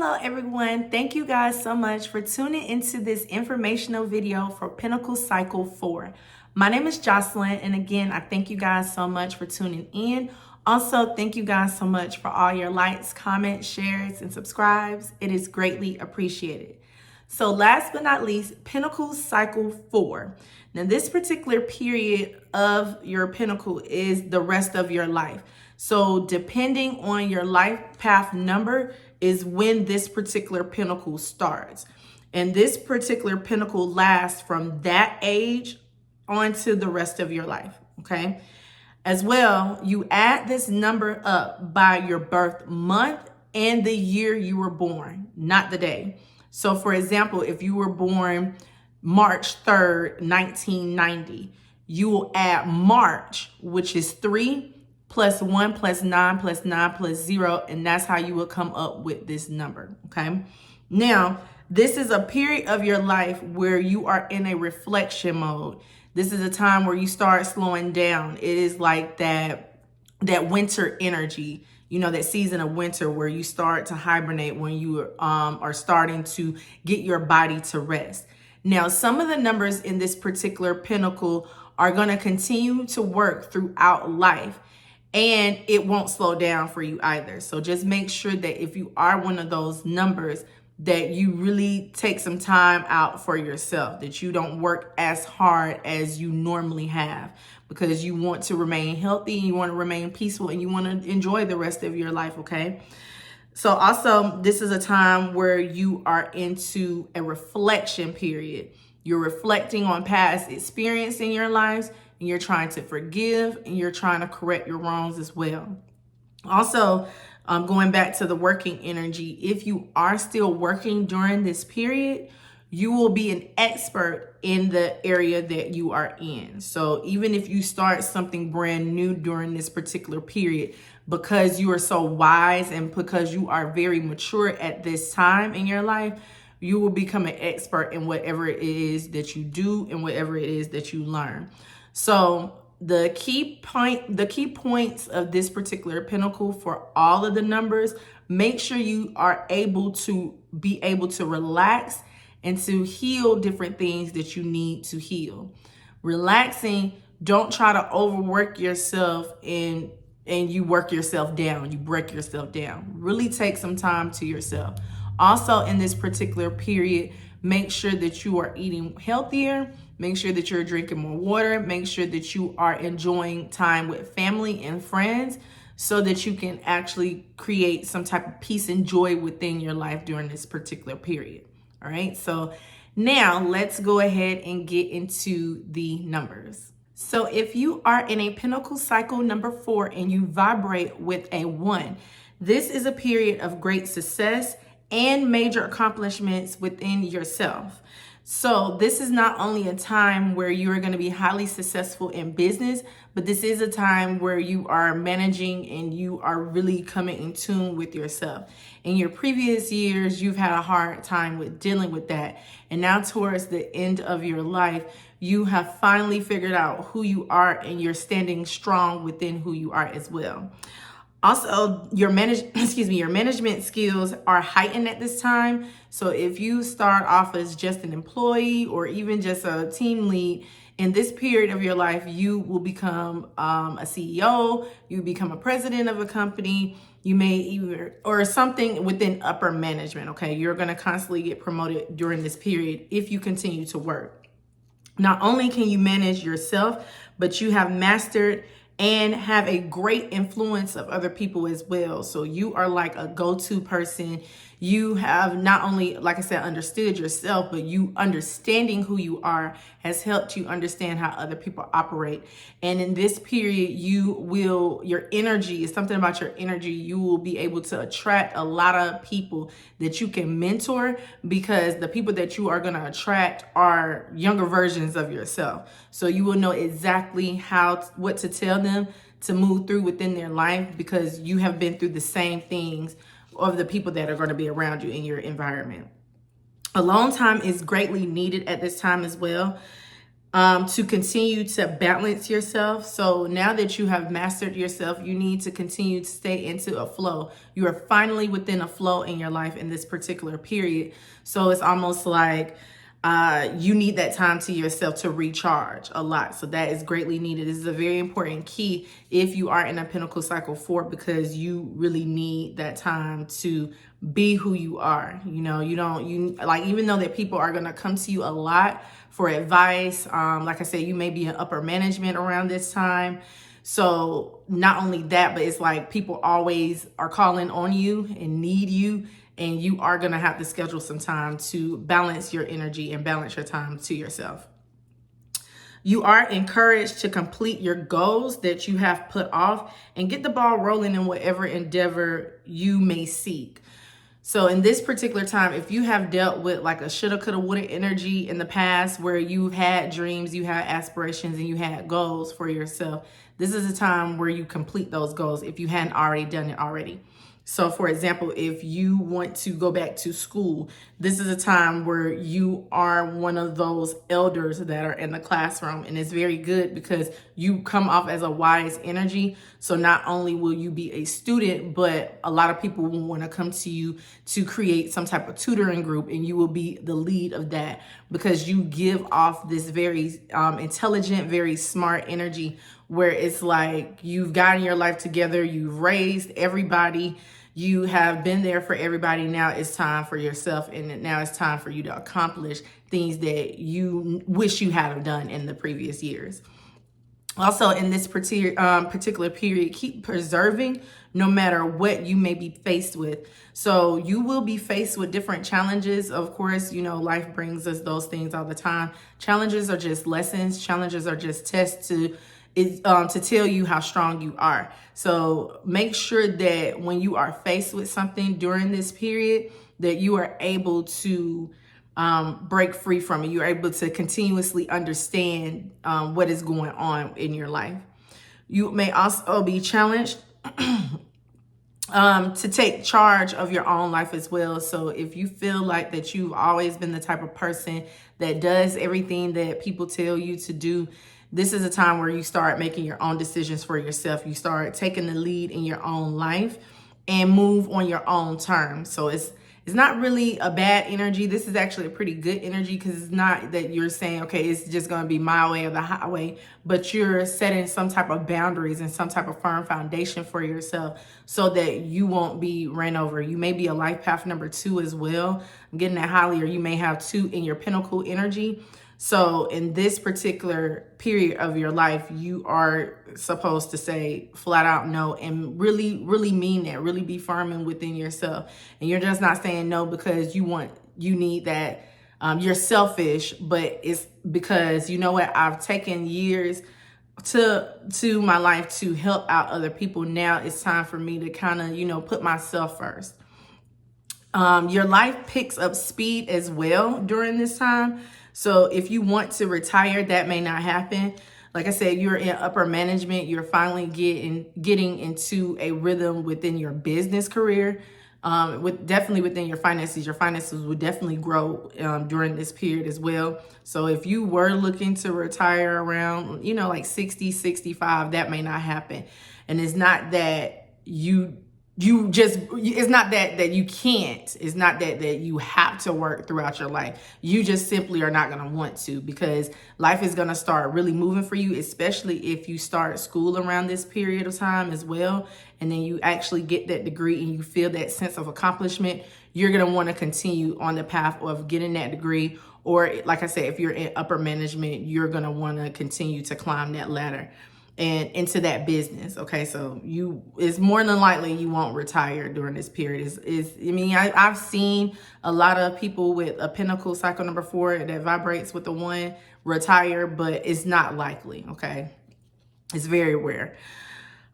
Hello everyone. Thank you guys so much for tuning into this informational video for Pinnacle Cycle 4. My name is JOCELYN, and again, I thank you guys so much for tuning in. Also, thank you guys so much for all your likes, comments, shares, and subscribes. It is greatly appreciated. So last but not least, Pinnacle Cycle 4. Now this particular period of your pinnacle is the rest of your life. So depending on your life path number is when this particular pinnacle starts. And this particular pinnacle lasts from that age on to the rest of your life, okay? As well, you add this number up by your birth month and the year you were born, not the day. So for example, if you were born March 3rd, 1990, you will add March, which is 3 plus 1 plus 9 plus 9 plus 0, and that's how you will come up with this number, okay? Now, this is a period of your life where you are in a reflection mode. This is a time where you start slowing down. It is like that winter energy, you know, that season of winter where you start to hibernate when you are starting to get your body to rest. Now, some of the numbers in this particular pinnacle are going to continue to work throughout life, and it won't slow down for you either. So just make sure that if you are one of those numbers, that you really take some time out for yourself, that you don't work as hard as you normally have, because you want to remain healthy, you want to remain peaceful, and you want to enjoy the rest of your life, okay? So also, this is a time where you are into a reflection period. You're reflecting on past experience in your lives, and you're trying to forgive, and you're trying to correct your wrongs as well. Also, going back to the working energy, if you are still working during this period, you will be an expert in the area that you are in. So even if you start something brand new during this particular period, because you are so wise and because you are very mature at this time in your life, you will become an expert in whatever it is that you do and whatever it is that you learn. So the key points of this particular pinnacle for all of the numbers, make sure you are able to relax and to heal different things that you need to heal. Relaxing, don't try to overwork yourself and you work yourself down, you break yourself down. Really take some time to yourself. Also in this particular period, make sure that you are eating healthier. Make sure that you're drinking more water. Make sure that you are enjoying time with family and friends so that you can actually create some type of peace and joy within your life during this particular period. All right, so now let's go ahead and get into the numbers. So if you are in a Pinnacle Cycle number 4 and you vibrate with a 1, this is a period of great success and major accomplishments within yourself. So this is not only a time where you are going to be highly successful in business, but this is a time where you are managing and you are really coming in tune with yourself. In your previous years, you've had a hard time with dealing with that. And now towards the end of your life, you have finally figured out who you are and you're standing strong within who you are as well. Also, your management skills are heightened at this time. So if you start off as just an employee or even just a team lead, in this period of your life, you will become a CEO, you become a president of a company, you may even, or something within upper management, okay? You're gonna constantly get promoted during this period if you continue to work. Not only can you manage yourself, but you have mastered and have a great influence of other people as well. So you are like a go-to person. You have not only, like I said, understood yourself, but you understanding who you are has helped you understand how other people operate. And in this period, your energy is something about your energy. You will be able to attract a lot of people that you can mentor, because the people that you are going to attract are younger versions of yourself. So you will know exactly what to tell them to move through within their life, because you have been through the same things of the people that are going to be around you in your environment. Alone time is greatly needed at this time as well. to continue to balance yourself. So now that you have mastered yourself, you need to continue to stay into a flow. You are finally within a flow in your life in this particular period. So it's almost like you need that time to yourself to recharge a lot. So that is greatly needed. This is a very important key if you are in a Pinnacle Cycle 4, because you really need that time to be who you are. You know, you like, even though that people are going to come to you a lot for advice, like I said, you may be in upper management around this time. So not only that, but it's like people always are calling on you and need you, and you are going to have to schedule some time to balance your energy and balance your time to yourself. You are encouraged to complete your goals that you have put off and get the ball rolling in whatever endeavor you may seek. So in this particular time, if you have dealt with like a shoulda, coulda, woulda energy in the past, where you've had dreams, you had aspirations, and you had goals for yourself, this is a time where you complete those goals if you hadn't already done it already. So for example, if you want to go back to school, this is a time where you are one of those elders that are in the classroom. And it's very good because you come off as a wise energy. So not only will you be a student, but a lot of people will want to come to you to create some type of tutoring group, and you will be the lead of that because you give off this very intelligent, very smart energy, where it's like you've gotten your life together, you've raised everybody, you have been there for everybody. Now it's time for yourself, and now it's time for you to accomplish things that you wish you had done in the previous years. Also, in this particular period, keep preserving no matter what you may be faced with. So you will be faced with different challenges. Of course, you know, life brings us those things all the time. Challenges are just lessons. Challenges are just tests to tell you how strong you are. So make sure that when you are faced with something during this period, that you are able to break free from it. You're able to continuously understand what is going on in your life. You may also be challenged to take charge of your own life as well. So if you feel like that you've always been the type of person that does everything that people tell you to do, this is a time where you start making your own decisions for yourself. You start taking the lead in your own life and move on your own terms. So it's not really a bad energy. This is actually a pretty good energy, because it's not that you're saying, okay, it's just going to be my way or the highway, but you're setting some type of boundaries and some type of firm foundation for yourself so that you won't be ran over. You may be a life path number 2 as well. I'm getting that highly, or you may have 2 in your pinnacle energy. So in this particular period of your life, you are supposed to say flat out no, and really, really mean that, really be firm and within yourself. And you're just not saying no because you need that, you're selfish, but it's because, you know what, I've taken years to my life to help out other people. Now it's time for me to kind of, you know, put myself first. Your life picks up speed as well during this time. So if you want to retire, that may not happen. Like I said, you're in upper management. You're finally getting into a rhythm within your business career, definitely within your finances. Your finances will definitely grow during this period as well. So if you were looking to retire around, you know, like 60, 65, that may not happen. And it's not that it's not that you can't. It's not that you have to work throughout your life. You just simply are not going to want to, because life is going to start really moving for you, especially if you start school around this period of time as well. And then you actually get that degree and you feel that sense of accomplishment. You're going to want to continue on the path of getting that degree. Or like I said, if you're in upper management, you're going to want to continue to climb that ladder and into that business. Okay, so it's more than likely you won't retire during this period. I've seen a lot of people with a Pinnacle Cycle number 4 that vibrates with the 1 retire, but it's not likely. Okay, it's very rare.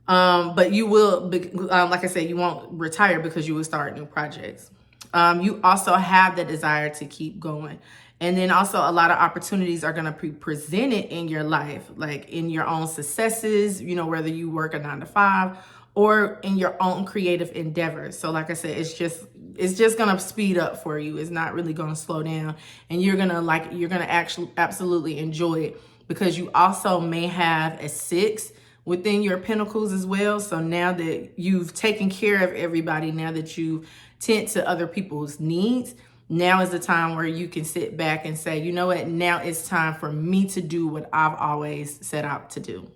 But you will, like I said, you won't retire because you will start new projects. You also have the desire to keep going. And then also a lot of opportunities are going to be presented in your life, like in your own successes, you know, whether you work a 9 to 5 or in your own creative endeavors. So like I said, it's just it's just gonna speed up for you. It's not really gonna slow down, and you're gonna actually absolutely enjoy it, because you also may have a 6 within your pentacles as well. So now that you've taken care of everybody, now that you've tend to other people's needs, now is the time where you can sit back and say, you know what, now it's time for me to do what I've always set out to do.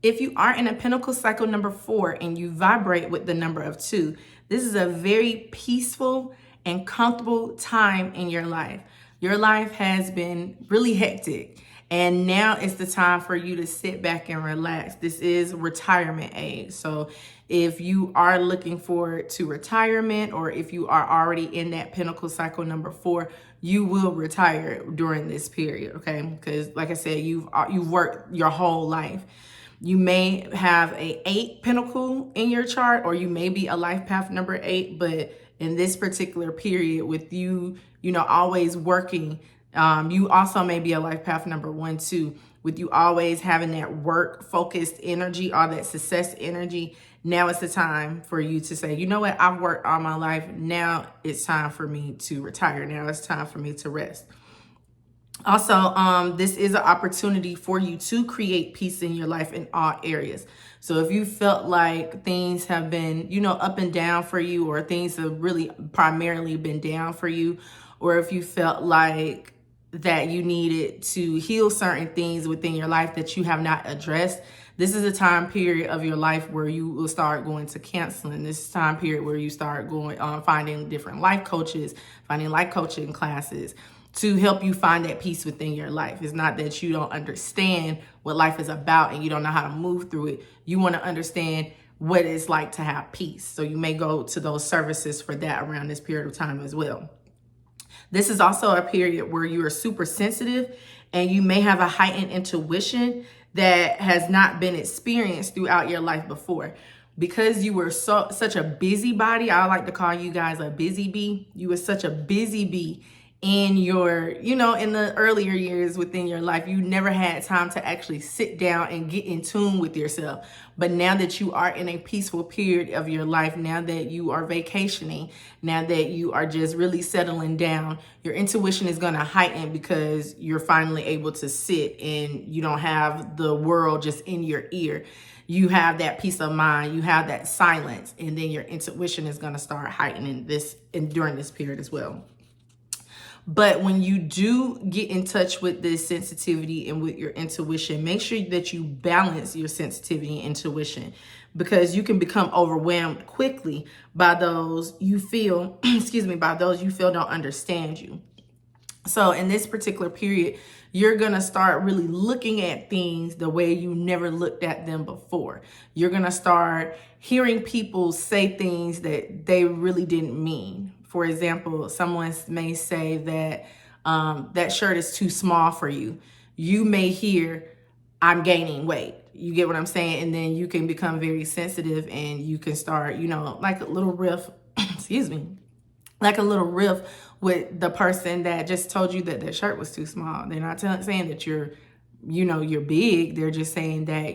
If you are in a Pinnacle Cycle number 4 and you vibrate with the number of 2, this is a very peaceful and comfortable time in your life. Your life has been really hectic, and now it's the time for you to sit back and relax. This is retirement age. So if you are looking forward to retirement, or if you are already in that Pinnacle Cycle number 4, you will retire during this period, okay? Because like I said, you've worked your whole life. You may have a 8 Pinnacle in your chart, or you may be a life path number 8, but in this particular period with you, always working, you also may be a life path number 1 too, with you always having that work focused energy or that success energy. Now it's the time for you to say, you know what, I've worked all my life. Now it's time for me to retire. Now it's time for me to rest. Also, this is an opportunity for you to create peace in your life in all areas. So if you felt like things have been, up and down for you, or things have really primarily been down for you, or if you felt like that you needed to heal certain things within your life that you have not addressed, this is a time period of your life where you will start going to counseling. This is a time period where you start going finding different life coaches, finding life coaching classes to help you find that peace within your life. It's not that you don't understand what life is about and you don't know how to move through it. You want to understand what it's like to have peace. So you may go to those services for that around this period of time as well. This is also a period where you are super sensitive, and you may have a heightened intuition that has not been experienced throughout your life before. Because you were such a busybody, I like to call you guys a busy bee. You were such a busy bee in your, in the earlier years within your life. You never had time to actually sit down and get in tune with yourself. But now that you are in a peaceful period of your life, now that you are vacationing, now that you are just really settling down, your intuition is going to heighten, because you're finally able to sit and you don't have the world just in your ear. You have that peace of mind, you have that silence, and then your intuition is going to start heightening during this period as well. But when you do get in touch with this sensitivity and with your intuition, make sure that you balance your sensitivity and intuition, because you can become overwhelmed quickly by those you feel, by those you feel don't understand you. So in this particular period, you're going to start really looking at things the way you never looked at them before. You're going to start hearing people say things that they really didn't mean. For example, someone may say that that shirt is too small for you. You may hear, I'm gaining weight. You get what I'm saying? And then you can become very sensitive, and you can start, like a little riff, like a little riff with the person that just told you that their shirt was too small. They're not saying that you're big. They're just saying that,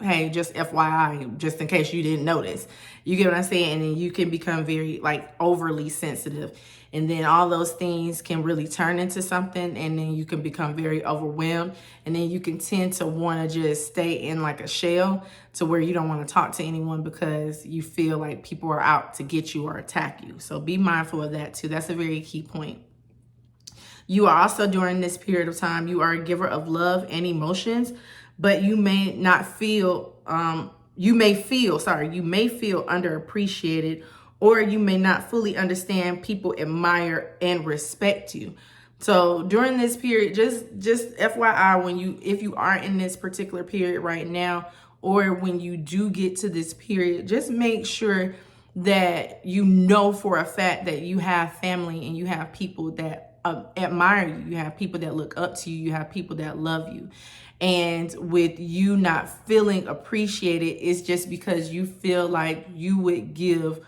hey, just FYI, just in case you didn't notice. You get what I'm saying? And then you can become very overly sensitive. And then all those things can really turn into something, and then you can become very overwhelmed. And then you can tend to want to just stay in like a shell, to where you don't want to talk to anyone because you feel like people are out to get you or attack you. So be mindful of that too. That's a very key point. You are also, during this period of time, you are a giver of love and emotions, but you may feel underappreciated, or you may not fully understand people admire and respect you. So during this period, just FYI, if you are in this particular period right now, or when you do get to this period, just make sure that for a fact that you have family and you have people that admire you. You have people that look up to you. You have people that love you. And with you not feeling appreciated, it's just because you feel like you would give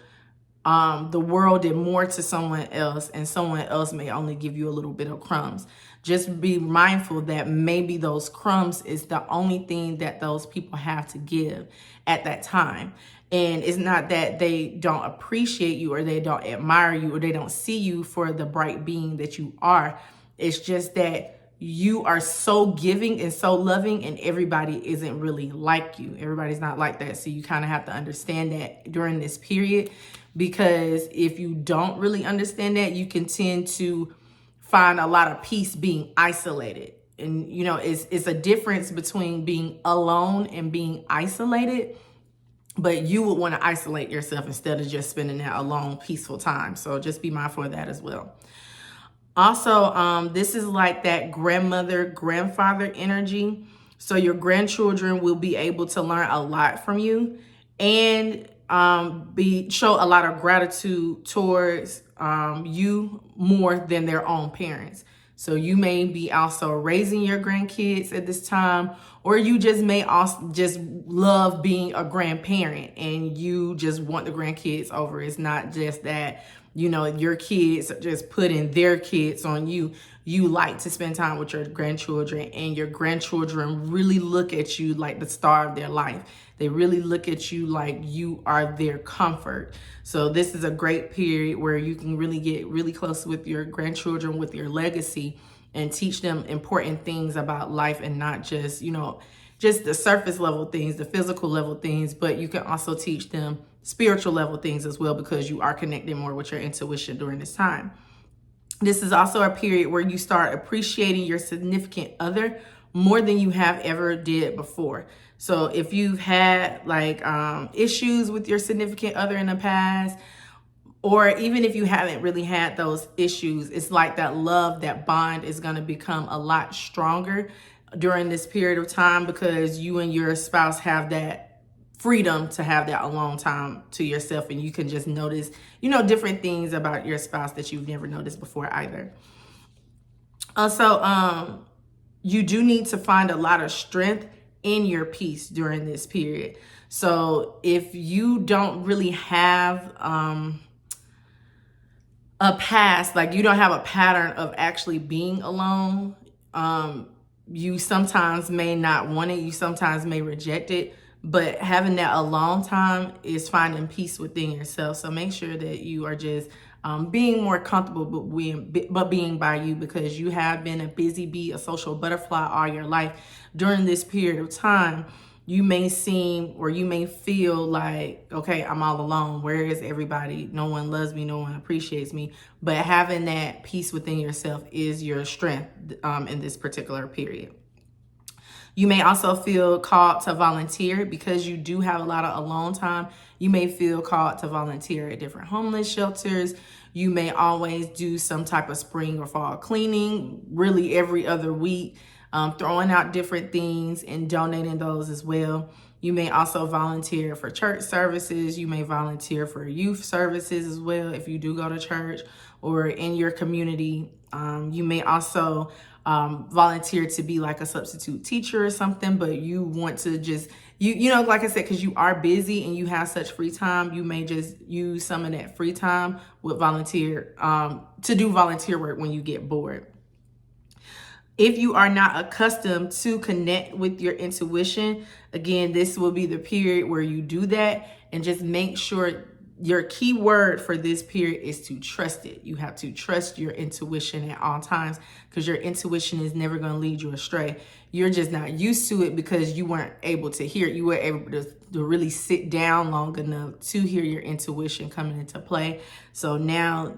the world and more to someone else, and someone else may only give you a little bit of crumbs. Just be mindful that maybe those crumbs is the only thing that those people have to give at that time. And it's not that they don't appreciate you or they don't admire you or they don't see you for the bright being that you are. It's just that you are so giving and so loving, and everybody isn't really like you. Everybody's not like that. So you kind of have to understand that during this period, because if you don't really understand that, you can tend to find a lot of peace being isolated. And, you know, it's a difference between being alone and being isolated. But you would want to isolate yourself instead of just spending that alone, peaceful time. So just be mindful of that as well. Also, this is like that grandmother, grandfather energy. So your grandchildren will be able to learn a lot from you and show a lot of gratitude towards you more than their own parents. So you may be also raising your grandkids at this time, or you just may also just love being a grandparent and you just want the grandkids over. It's not just that, you know, your kids are just putting their kids on you. You like to spend time with your grandchildren, and your grandchildren really look at you like the star of their life. They really look at you like you are their comfort. So this is a great period where you can really get really close with your grandchildren, with your legacy, and teach them important things about life, and not just, you know, just the surface level things, the physical level things, but you can also teach them spiritual level things as well, because you are connecting more with your intuition during this time. This is also a period where you start appreciating your significant other more than you have ever did before. So if you've had like issues with your significant other in the past, or even if you haven't really had those issues, it's like that love, that bond is going to become a lot stronger during this period of time, because you and your spouse have that freedom to have that alone time to yourself, and you can just notice, you know, different things about your spouse that you've never noticed before either. Also, you do need to find a lot of strength in your peace during this period. So if you don't really have a past, like you don't have a pattern of actually being alone, you sometimes may not want it, you sometimes may reject it, but having that alone time is finding peace within yourself. So make sure that you are just being more comfortable but being by you, because you have been a busy bee, a social butterfly all your life. During this period of time, you may seem, or you may feel like, okay, I'm all alone. Where is everybody? No one loves me. No one appreciates me. But having that peace within yourself is your strength in this particular period. You may also feel called to volunteer, because you do have a lot of alone time. You may feel called to volunteer at different homeless shelters. You may always do some type of spring or fall cleaning, really every other week, throwing out different things and donating those as well. You may also volunteer for church services. You may volunteer for youth services as well if you do go to church or in your community. You may also volunteer to be like a substitute teacher or something, but you want to just, you know, like I said, because you are busy and you have such free time, you may just use some of that free time with volunteer, to do volunteer work when you get bored. If you are not accustomed to connect with your intuition, again, this will be the period where you do that, and just make sure your key word for this period is to trust it. You have to trust your intuition at all times, because your intuition is never going to lead you astray. You're just not used to it because you weren't able to hear it. You were able to really sit down long enough to hear your intuition coming into play. So now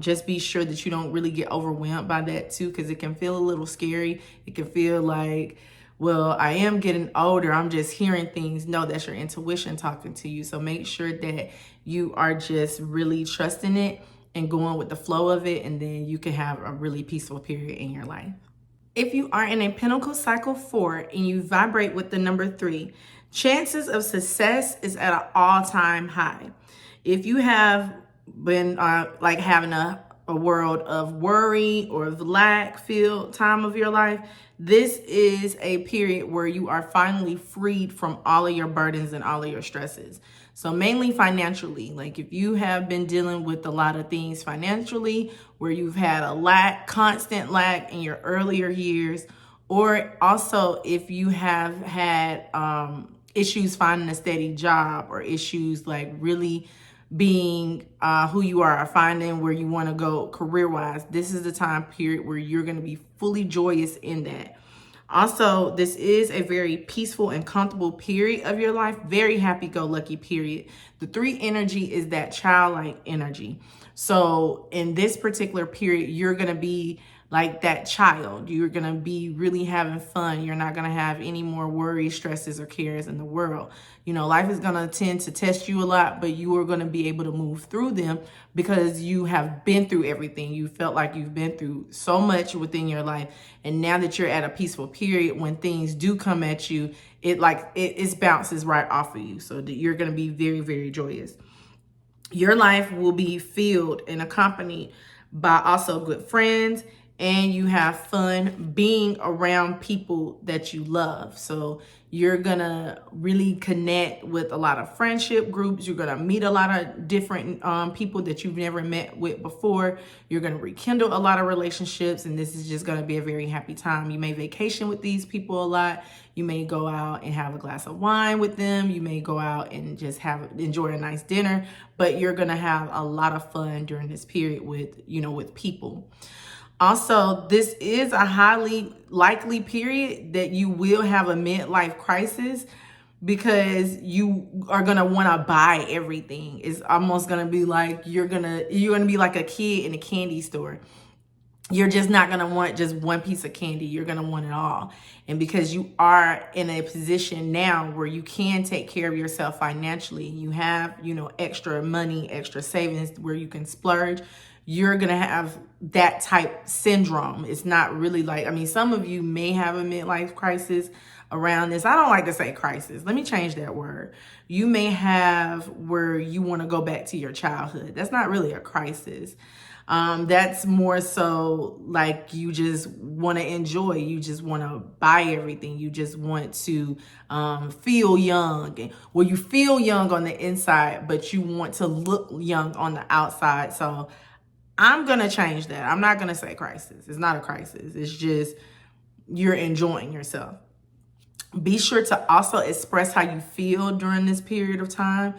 just be sure that you don't really get overwhelmed by that too, because it can feel a little scary. It can feel like, well, I am getting older, I'm just hearing things. No, that's your intuition talking to you. So make sure that you are just really trusting it and going with the flow of it, and then you can have a really peaceful period in your life. If you are in a Pinnacle Cycle 4 and you vibrate with the number 3, chances of success is at an all-time high. If you have been like having a world of worry or of lack-filled time of your life, this is a period where you are finally freed from all of your burdens and all of your stresses. So mainly financially, like if you have been dealing with a lot of things financially, where you've had a lack, constant lack in your earlier years, or also if you have had issues finding a steady job, or issues like really being who you are, or finding where you want to go career-wise, this is the time period where you're going to be fully joyous in that. Also, this is a very peaceful and comfortable period of your life, very happy-go-lucky period. The 3 energy is that childlike energy. So in this particular period, you're going to be like that child. You're going to be really having fun. You're not going to have any more worries, stresses, or cares in the world. You know, life is going to tend to test you a lot, but you are going to be able to move through them because you have been through everything. You felt like you've been through so much within your life. And now that you're at a peaceful period, when things do come at you, it bounces right off of you. So that you're going to be very, very joyous. Your life will be filled and accompanied by also good friends, and you have fun being around people that you love. So you're gonna really connect with a lot of friendship groups. You're gonna meet a lot of different people that you've never met with before. You're gonna rekindle a lot of relationships, and this is just gonna be a very happy time. You may vacation with these people a lot. You may go out and have a glass of wine with them. You may go out and just enjoy a nice dinner, but you're gonna have a lot of fun during this period with people. Also, this is a highly likely period that you will have a midlife crisis, because you are going to want to buy everything. It's almost going to be like you're going to be like a kid in a candy store. You're just not going to want just one piece of candy. You're going to want it all. And because you are in a position now where you can take care of yourself financially, you have, extra money, extra savings where you can splurge, you're going to have that type syndrome. It's not really like, some of you may have a midlife crisis around this. I don't like to say crisis. Let me change that word. You may have where you want to go back to your childhood. That's not really a crisis. That's more so like you just want to enjoy. You just want to buy everything. You just want to feel young. Well, you feel young on the inside, but you want to look young on the outside. So I'm going to change that. I'm not going to say crisis. It's not a crisis. It's just you're enjoying yourself. Be sure to also express how you feel during this period of time.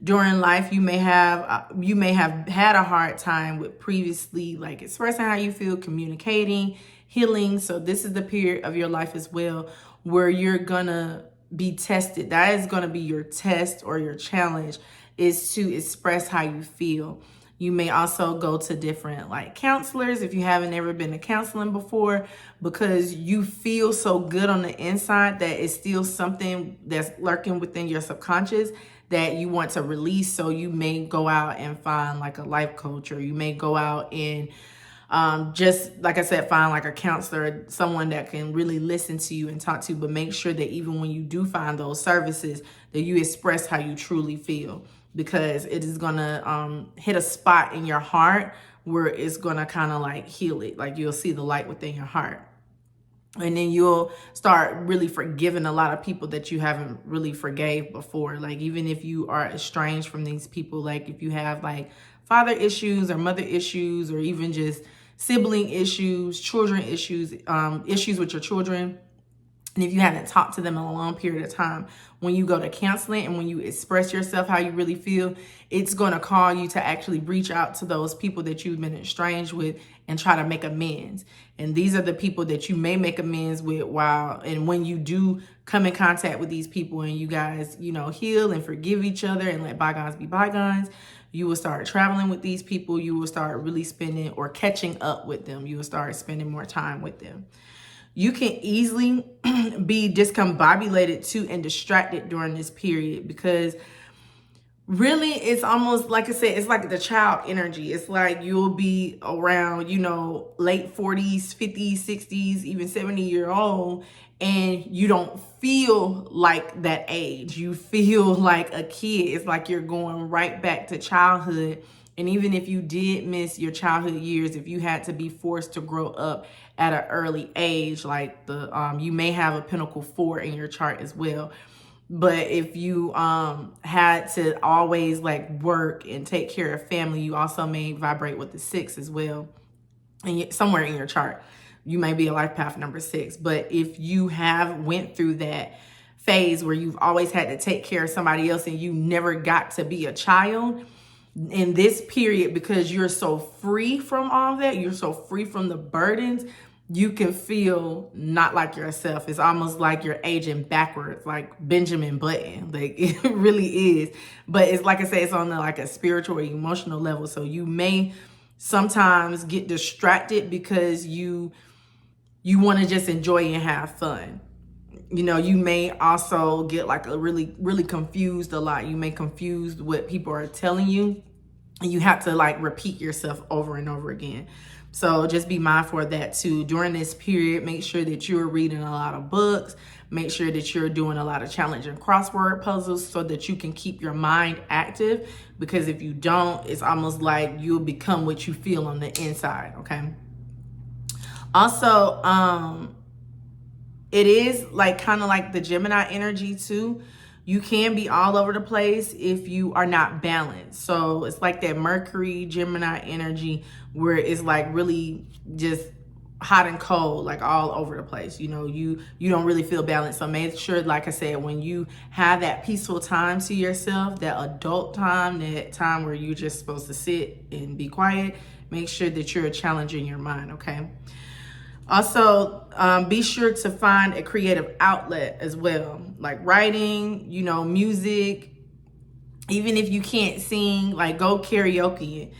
During life, you may have had a hard time with previously, like expressing how you feel, communicating, healing. So this is the period of your life as well where you're going to be tested. That is going to be your test or your challenge, is to express how you feel. You may also go to different counselors if you haven't ever been to counseling before, because you feel so good on the inside that it's still something that's lurking within your subconscious that you want to release. So you may go out and find a life coach, or you may go out and just like I said, find a counselor, someone that can really listen to you and talk to you. But make sure that even when you do find those services, that you express how you truly feel, because it is going to hit a spot in your heart where it's going to kind of heal it. You'll see the light within your heart. And then you'll start really forgiving a lot of people that you haven't really forgave before. Even if you are estranged from these people, if you have father issues or mother issues, or even just sibling issues, children issues, issues with your children. And if you haven't talked to them in a long period of time, when you go to counseling and when you express yourself how you really feel, it's going to call you to actually reach out to those people that you've been estranged with and try to make amends. And these are the people that you may make amends with and when you do come in contact with these people and you guys, heal and forgive each other and let bygones be bygones, you will start traveling with these people. You will start really spending or catching up with them. You will start spending more time with them. You can easily be discombobulated too and distracted during this period, because really it's almost like I said, it's like the child energy. It's like you'll be around, late 40s, 50s, 60s, even 70-year-old, and you don't feel like that age. You feel like a kid. It's like you're going right back to childhood. And even if you did miss your childhood years, if you had to be forced to grow up at an early age, you may have a Pinnacle 4 in your chart as well. But if you had to always work and take care of family, you also may vibrate with the 6 as well. And somewhere in your chart, you may be a life path number 6. But if you have went through that phase where you've always had to take care of somebody else and you never got to be a child, in this period, because you're so free from all that, you're so free from the burdens, you can feel not like yourself. It's almost like you're aging backwards, like Benjamin Button. Like, it really is. But it's like I say, it's on like a spiritual or emotional level. So you may sometimes get distracted because you want to just enjoy and have fun. You know, you may also get like a really confused a lot. You may confuse what people are telling you, and you have to like repeat yourself over and over again. So just be mindful of that too. During this period, make sure that you're reading a lot of books. Make sure that you're doing a lot of challenging crossword puzzles so that you can keep your mind active. Because if you don't, it's almost like you'll become what you feel on the inside, okay? Also, it is like kind of like the Gemini energy too. You can be all over the place if you are not balanced. So it's like that Mercury Gemini energy where it's like really just hot and cold, like all over the place. You know, you don't really feel balanced. So make sure, like I said, when you have that peaceful time to yourself, that adult time, that time where you're just supposed to sit and be quiet, make sure that you're challenging your mind, okay? Also, be sure to find a creative outlet as well, like writing, you know, music. Even if you can't sing, like go karaoke.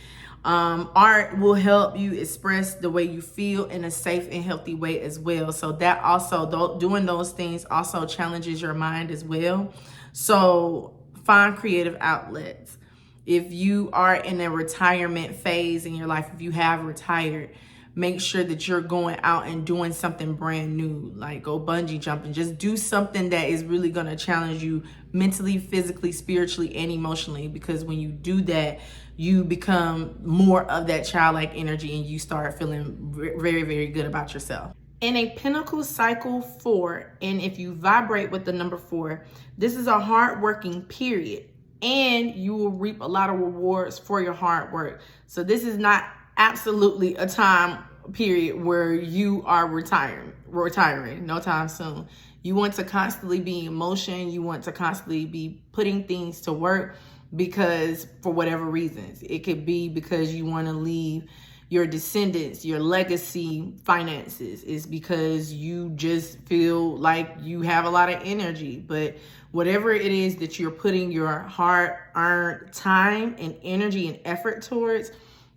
Art will help you express the way you feel in a safe and healthy way as well. So that also, doing those things also challenges your mind as well. So find creative outlets. If you are in a retirement phase in your life, if you have retired, make sure that you're going out and doing something brand new, like go bungee jumping. Just do something that is really going to challenge you mentally, physically, spiritually, and emotionally. Because when you do that, you become more of that childlike energy and you start feeling very, very good about yourself. In a Pinnacle Cycle 4, and if you vibrate with the number 4, this is a hard-working period, and you will reap a lot of rewards for your hard work. So this is not absolutely a time period where you are retiring no time soon. You want to constantly be in motion. You want to constantly be putting things to work, because for whatever reasons, it could be because you want to leave your descendants, your legacy finances. Is because you just feel like you have a lot of energy. But whatever it is that you're putting your hard-earned time and energy and effort towards,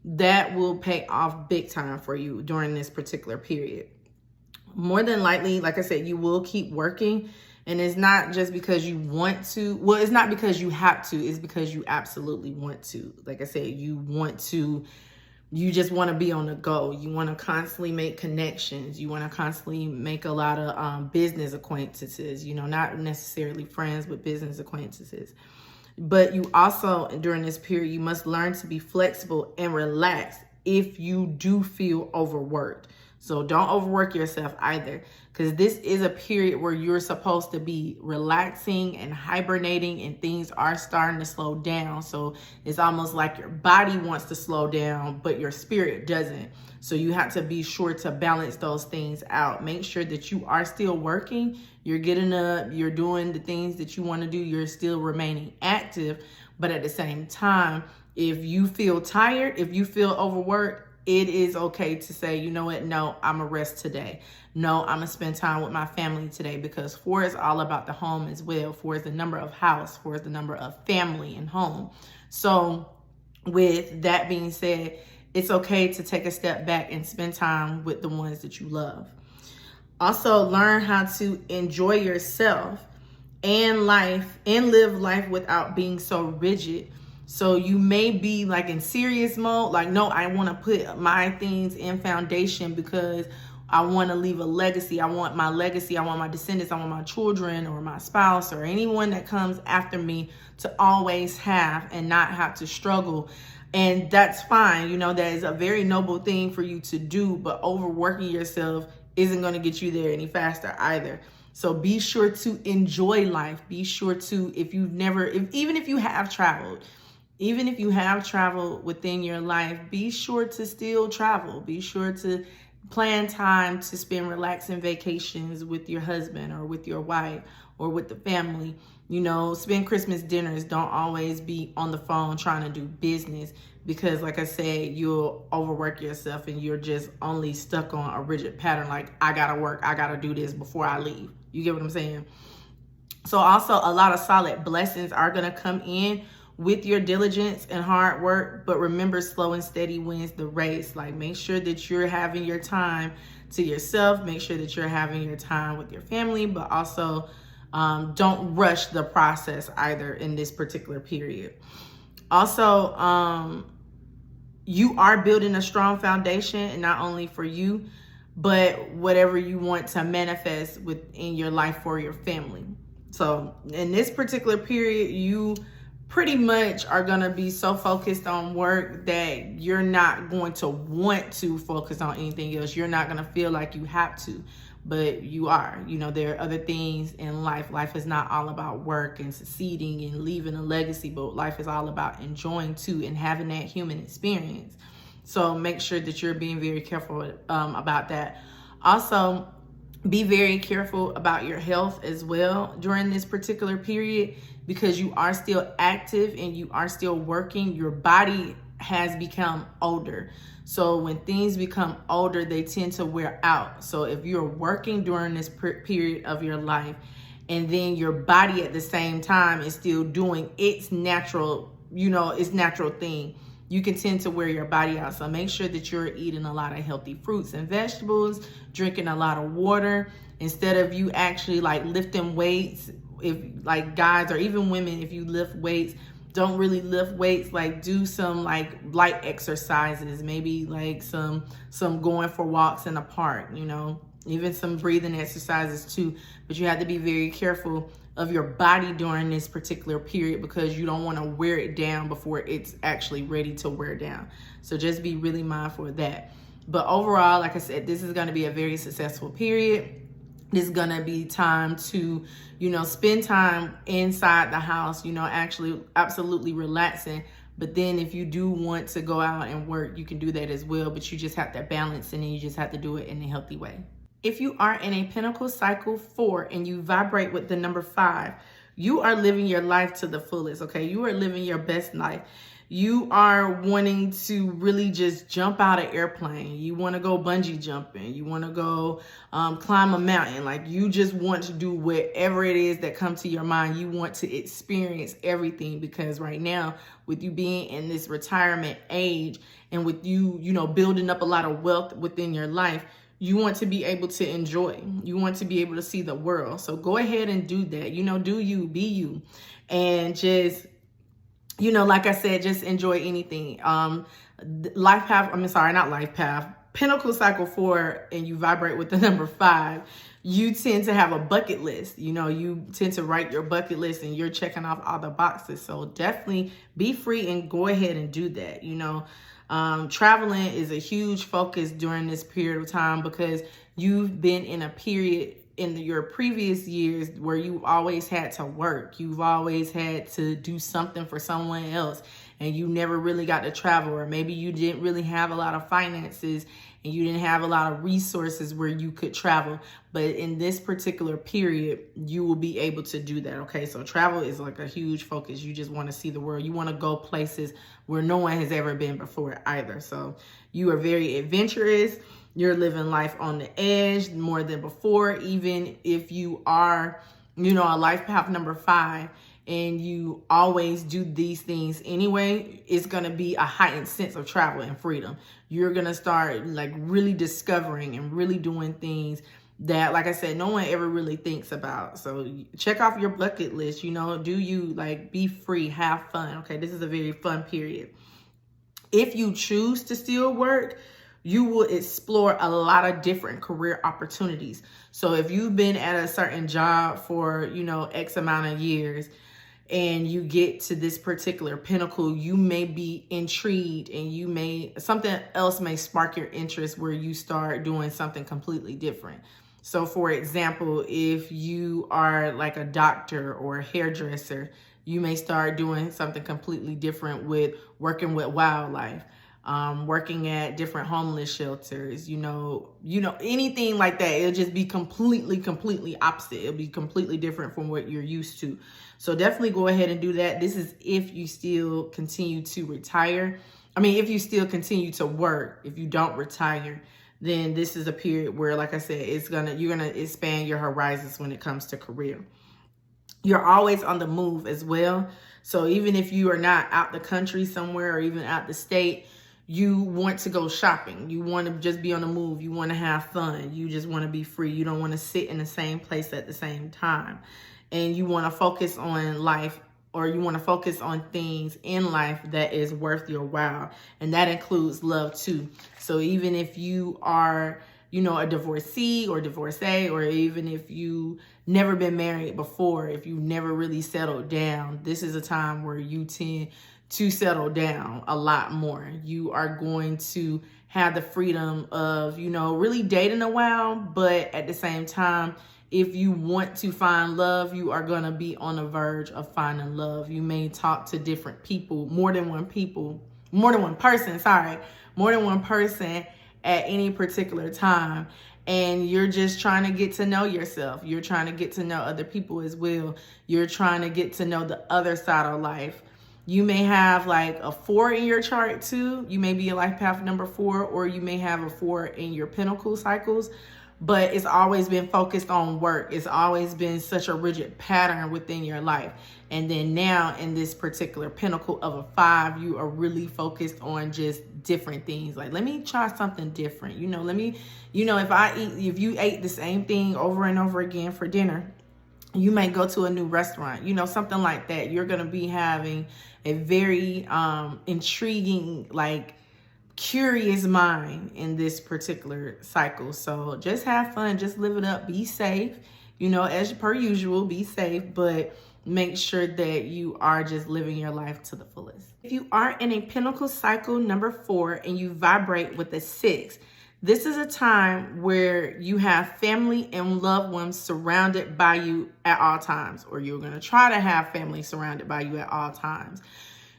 that will pay off big time for you during this particular period. More than likely, like I said, you will keep working. And it's not just because you want to. Well, it's not because you have to. It's because you absolutely want to. Like I said, you just want to be on the go. You want to constantly make connections. You want to constantly make a lot of business acquaintances, you know, not necessarily friends, but business acquaintances. But you also, during this period, you must learn to be flexible and relaxed if you do feel overworked. So don't overwork yourself either, because this is a period where you're supposed to be relaxing and hibernating, and things are starting to slow down. So it's almost like your body wants to slow down, but your spirit doesn't. So you have to be sure to balance those things out. Make sure that you are still working, you're getting up, you're doing the things that you want to do, you're still remaining active. But at the same time, if you feel tired, if you feel overworked, it is okay to say, you know what, no, I'm gonna rest today. No, I'm gonna spend time with my family today, because 4 is all about the home as well. 4 is the number of house, 4 is the number of family and home. So with that being said, it's okay to take a step back and spend time with the ones that you love. Also, learn how to enjoy yourself and life and live life without being so rigid. So you may be like in serious mode, like, no, I want to put my things in foundation because I want to leave a legacy. I want my legacy. I want my descendants. I want my children or my spouse or anyone that comes after me to always have and not have to struggle. And that's fine. You know, that is a very noble thing for you to do, but overworking yourself isn't going to get you there any faster either. So be sure to enjoy life. Be sure to, even if you have traveled, within your life, be sure to still travel. Be sure to plan time to spend relaxing vacations with your husband or with your wife or with the family. You know, spend Christmas dinners. Don't always be on the phone trying to do business, because like I said, you'll overwork yourself and you're just only stuck on a rigid pattern. Like, I gotta work, I gotta do this before I leave. You get what I'm saying? So also, a lot of solid blessings are gonna come in with your diligence and hard work. But remember, slow and steady wins the race. Like, make sure that you're having your time to yourself. Make sure that you're having your time with your family, but also don't rush the process either in this particular period. Also, you are building a strong foundation, and not only for you, but whatever you want to manifest within your life for your family. So in this particular period, you pretty much are going to be so focused on work that you're not going to want to focus on anything else. You're not going to feel like you have to, but you are. You know, there are other things in life. Life is not all about work and succeeding and leaving a legacy, but life is all about enjoying too and having that human experience. So make sure that you're being very careful about that. Also, be very careful about your health as well during this particular period, because you are still active and you are still working. Your body has become older. So when things become older, they tend to wear out. So if you're working during this period of your life, and then your body at the same time is still doing its natural, its natural thing, you can tend to wear your body out. So make sure that you're eating a lot of healthy fruits and vegetables, drinking a lot of water. Instead of you actually like lifting weights, if like guys or even women, if you lift weights, don't really lift weights. Like, do some like light exercises, maybe like some going for walks in the park, even some breathing exercises too. But you have to be very careful of your body during this particular period, because you don't want to wear it down before it's actually ready to wear down. So just be really mindful of that. But overall, like I said, this is going to be a very successful period. This is going to be time to, spend time inside the house, actually absolutely relaxing. But then if you do want to go out and work, you can do that as well. But you just have to balance, and then you just have to do it in a healthy way. If you are in a Pinnacle Cycle 4 and you vibrate with the number 5, you are living your life to the fullest, okay? You are living your best life. You are wanting to really just jump out an airplane. You want to go bungee jumping. You want to go climb a mountain. Like, you just want to do whatever it is that comes to your mind. You want to experience everything, because right now, with you being in this retirement age and with you, building up a lot of wealth within your life, you want to be able to enjoy. You want to be able to see the world. So go ahead and do that. Do you, be you. And just, like I said, just enjoy anything. Pinnacle Cycle 4, and you vibrate with the number 5, you tend to have a bucket list. You tend to write your bucket list and you're checking off all the boxes. So definitely be free and go ahead and do that. Traveling is a huge focus during this period of time, because you've been in a period in your previous years where you've always had to work. You've always had to do something for someone else, and you never really got to travel. Or maybe you didn't really have a lot of finances and you didn't have a lot of resources where you could travel. But in this particular period, you will be able to do that, okay? So travel is like a huge focus. You just want to see the world. You want to go places where no one has ever been before either. So you are very adventurous. You're living life on the edge more than before. Even if you are, a life path number 5, and you always do these things anyway, it's going to be a heightened sense of travel and freedom. You're going to start like really discovering and really doing things that, like I said, no one ever really thinks about. So check off your bucket list, do you, like, be free, have fun. Okay, this is a very fun period. If you choose to still work, you will explore a lot of different career opportunities. So if you've been at a certain job for, X amount of years, and you get to this particular pinnacle, you may be intrigued, and something else may spark your interest where you start doing something completely different. So for example, if you are like a doctor or a hairdresser, you may start doing something completely different with working with wildlife. working at different homeless shelters, anything like that. It'll just be completely opposite. It'll be completely different from what you're used to. So definitely go ahead and do that. This is if you still continue to retire. If you still continue to work, if you don't retire, then this is a period where, like I said, you're gonna expand your horizons when it comes to career. You're always on the move as well. So even if you are not out the country somewhere or even out the state, you want to go shopping. You want to just be on the move. You want to have fun. You just want to be free. You don't want to sit in the same place at the same time. And you want to focus on life, or you want to focus on things in life that is worth your while. And that includes love too. So even if you are, a divorcee or divorcee, or even if you never been married before, if you never really settled down, this is a time where you tend to settle down a lot more. You are going to have the freedom of, really dating a while, but at the same time, if you want to find love, you are going to be on the verge of finding love. You may talk to different people, more than one person at any particular time. And you're just trying to get to know yourself. You're trying to get to know other people as well. You're trying to get to know the other side of life. You may have like a 4 in your chart too. You may be a life path number 4, or you may have a 4 in your Pinnacle cycles. But it's always been focused on work. It's always been such a rigid pattern within your life. And then now in this particular Pinnacle of a 5, you are really focused on just different things. Like, let me try something different. If you ate the same thing over and over again for dinner, you may go to a new restaurant, something like that. You're going to be having a very intriguing, curious mind in this particular cycle. So just have fun, just live it up, be safe, as per usual, be safe, but make sure that you are just living your life to the fullest. If you are in a Pinnacle cycle number 4 and you vibrate with a 6, this is a time where you have family and loved ones surrounded by you at all times, or you're going to try to have family surrounded by you at all times.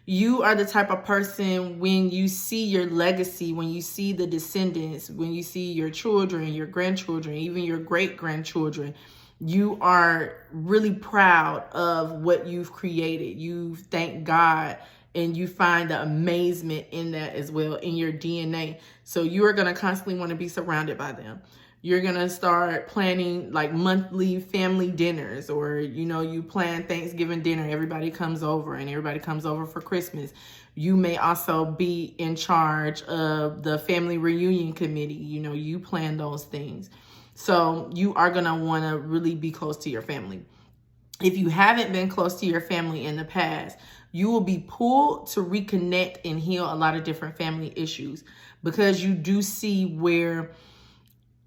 You are the type of person, when you see your legacy, when you see the descendants, when you see your children, your grandchildren, even your great-grandchildren, you are really proud of what you've created. You thank God, and you find the amazement in that as well, in your DNA. So you are going to constantly want to be surrounded by them. You're going to start planning monthly family dinners, or, you plan Thanksgiving dinner. Everybody comes over, and everybody comes over for Christmas. You may also be in charge of the family reunion committee. You plan those things. So you are going to want to really be close to your family. If you haven't been close to your family in the past, you will be pulled to reconnect and heal a lot of different family issues, because you do see where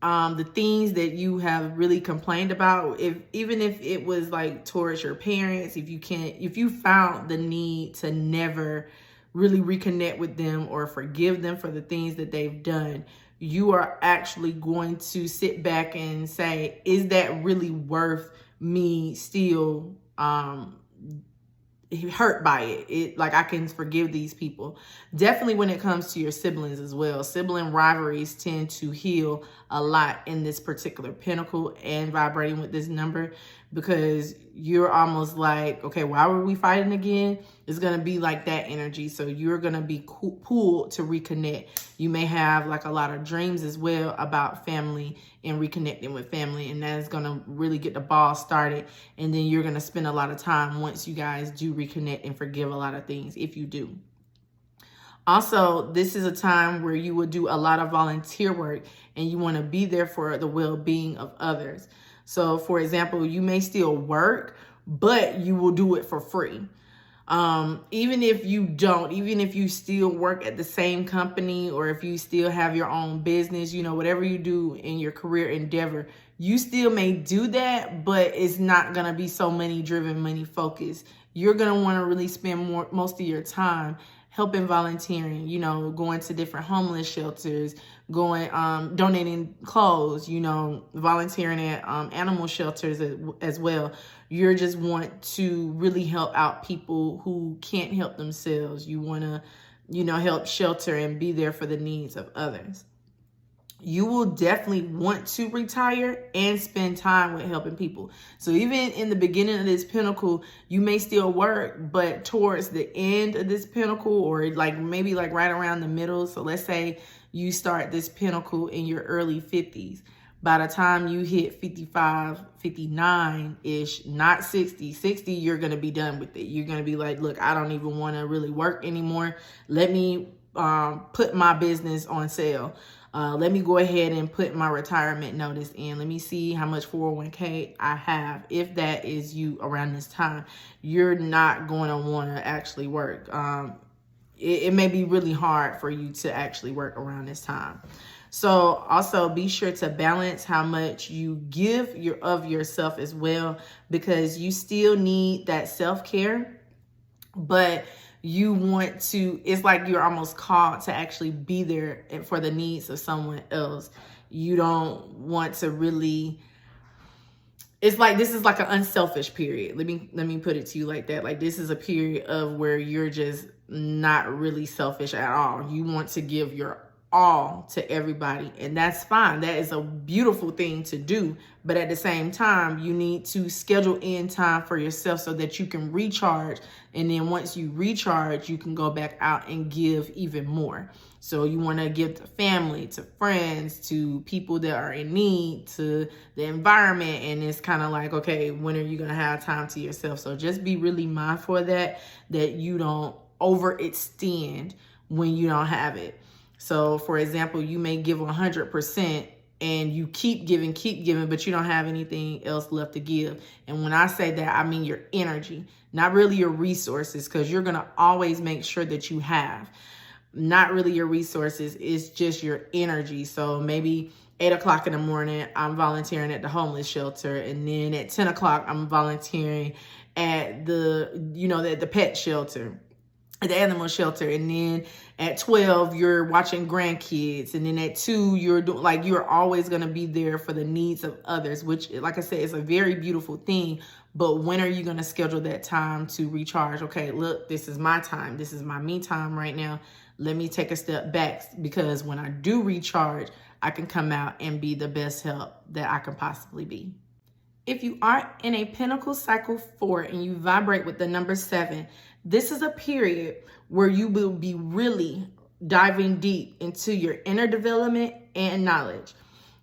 the things that you have really complained about, even if it was towards your parents, if you found the need to never really reconnect with them or forgive them for the things that they've done, you are actually going to sit back and say, is that really worth me still hurt by it? I can forgive these people. Definitely when it comes to your siblings as well. Sibling rivalries tend to heal a lot in this particular Pinnacle and vibrating with this number, because you're almost okay, why were we fighting again? It's going to be like that energy. So you're going to be pulled to reconnect. You may have a lot of dreams as well about family and reconnecting with family, and that is going to really get the ball started. And then you're going to spend a lot of time once you guys do reconnect and forgive a lot of things, if you do. Also, this is a time where you will do a lot of volunteer work, and you want to be there for the well-being of others. So, for example, you may still work, but you will do it for free. Even if you still work at the same company, or if you still have your own business, whatever you do in your career endeavor, you still may do that, but it's not going to be so money driven, money focused. You're going to want to really spend most of your time helping, volunteering, going to different homeless shelters, donating clothes, volunteering at animal shelters as well. You just want to really help out people who can't help themselves. You want to help shelter and be there for the needs of others. You will definitely want to retire and spend time with helping people. So even in the beginning of this pinnacle, you may still work, but towards the end of this pinnacle, or maybe right around the middle. So let's say you start this pinnacle in your early 50s. By the time you hit 55, 59-ish, not 60, you're going to be done with it. You're going to be like, look, I don't even want to really work anymore. Let me put my business on sale. Let me go ahead and put my retirement notice in. Let me see how much 401k I have. If that is you around this time, you're not going to want to actually work. It may be really hard for you to actually work around this time. So also be sure to balance how much you give of yourself as well, because you still need that self-care, but you want to, it's like you're almost called to actually be there for the needs of someone else. You don't want to really, it's like, this is like an unselfish period. Let me put it to you like that. Like, this is a period of where you're just not really selfish at all. You want to give your all to everybody, and that's fine. That is a beautiful thing to do, but at the same time, you need to schedule in time for yourself so that you can recharge, and then once you recharge, you can go back out and give even more. So you want to give to family, to friends, to people that are in need, to the environment, and it's kind of like, okay, when are you going to have time to yourself? So just be really mindful of that you don't overextend when you don't have it. So for example, you may give 100% and you keep giving, but you don't have anything else left to give. And when I say that, I mean your energy, not really your resources, because you're going to always make sure that you have. Not really your resources, it's just your energy. So maybe 8 o'clock in the morning, I'm volunteering at the homeless shelter. And then at 10 o'clock, I'm volunteering at the pet shelter, at the animal shelter. And then at 12, you're watching grandkids. And then at 2, you're always going to be there for the needs of others, which, like I said, is a very beautiful thing. But when are you going to schedule that time to recharge? Okay, look, this is my time. This is my me time right now. Let me take a step back, because when I do recharge, I can come out and be the best help that I can possibly be. If you are in a Pinnacle Cycle 4 and you vibrate with the number 7, this is a period where you will be really diving deep into your inner development and knowledge.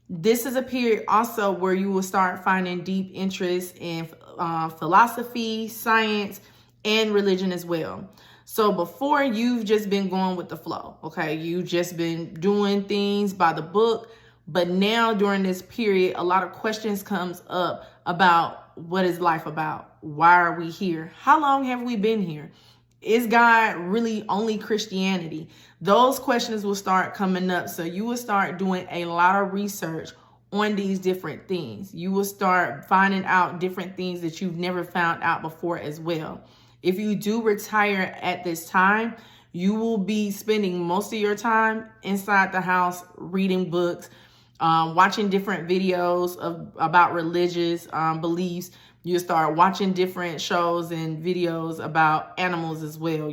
This is a period also where you will start finding deep interest in philosophy, science, and religion as well. So before, you've just been going with the flow, okay? You've just been doing things by the book. But now during this period, a lot of questions comes up about what is life about? Why are we here? How long have we been here? Is God really only Christianity? Those questions will start coming up. So you will start doing a lot of research on these different things. You will start finding out different things that you've never found out before as well. If you do retire at this time, you will be spending most of your time inside the house reading books, watching different videos about religious beliefs. You'll start watching different shows and videos about animals as well.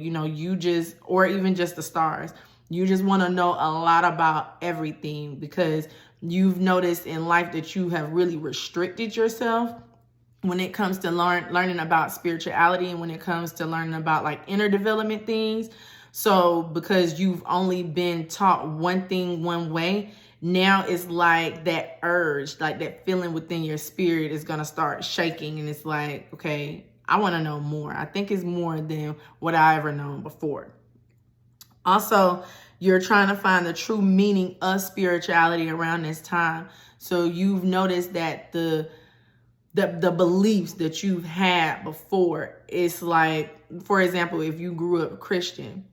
Or even just the stars. You just want to know a lot about everything, because you've noticed in life that you have really restricted yourself when it comes to learning about spirituality, and when it comes to learning about inner development things. So because you've only been taught one thing one way, now it's like that urge, like that feeling within your spirit is going to start shaking. And it's like, okay, I want to know more. I think it's more than what I ever known before. Also, you're trying to find the true meaning of spirituality around this time. So you've noticed that the beliefs that you've had before, it's like, for example, if you grew up Christian,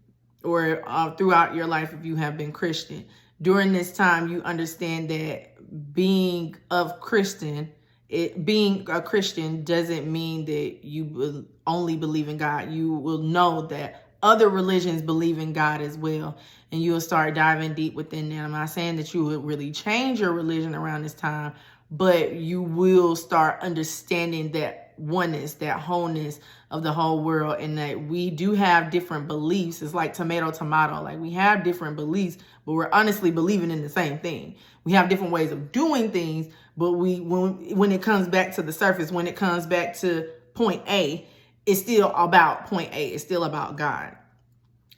or throughout your life, if you have been Christian, during this time, you understand that being a Christian doesn't mean that you will only believe in God. You will know that other religions believe in God as well, and you will start diving deep within them. I'm not saying that you would really change your religion around this time, but you will start understanding that oneness, that wholeness of the whole world, and that we do have different beliefs. It's like tomato, like we have different beliefs, but we're honestly believing in the same thing. We have different ways of doing things, but when it comes back to the surface, when it comes back to point A, it's still about point A. It's still about God.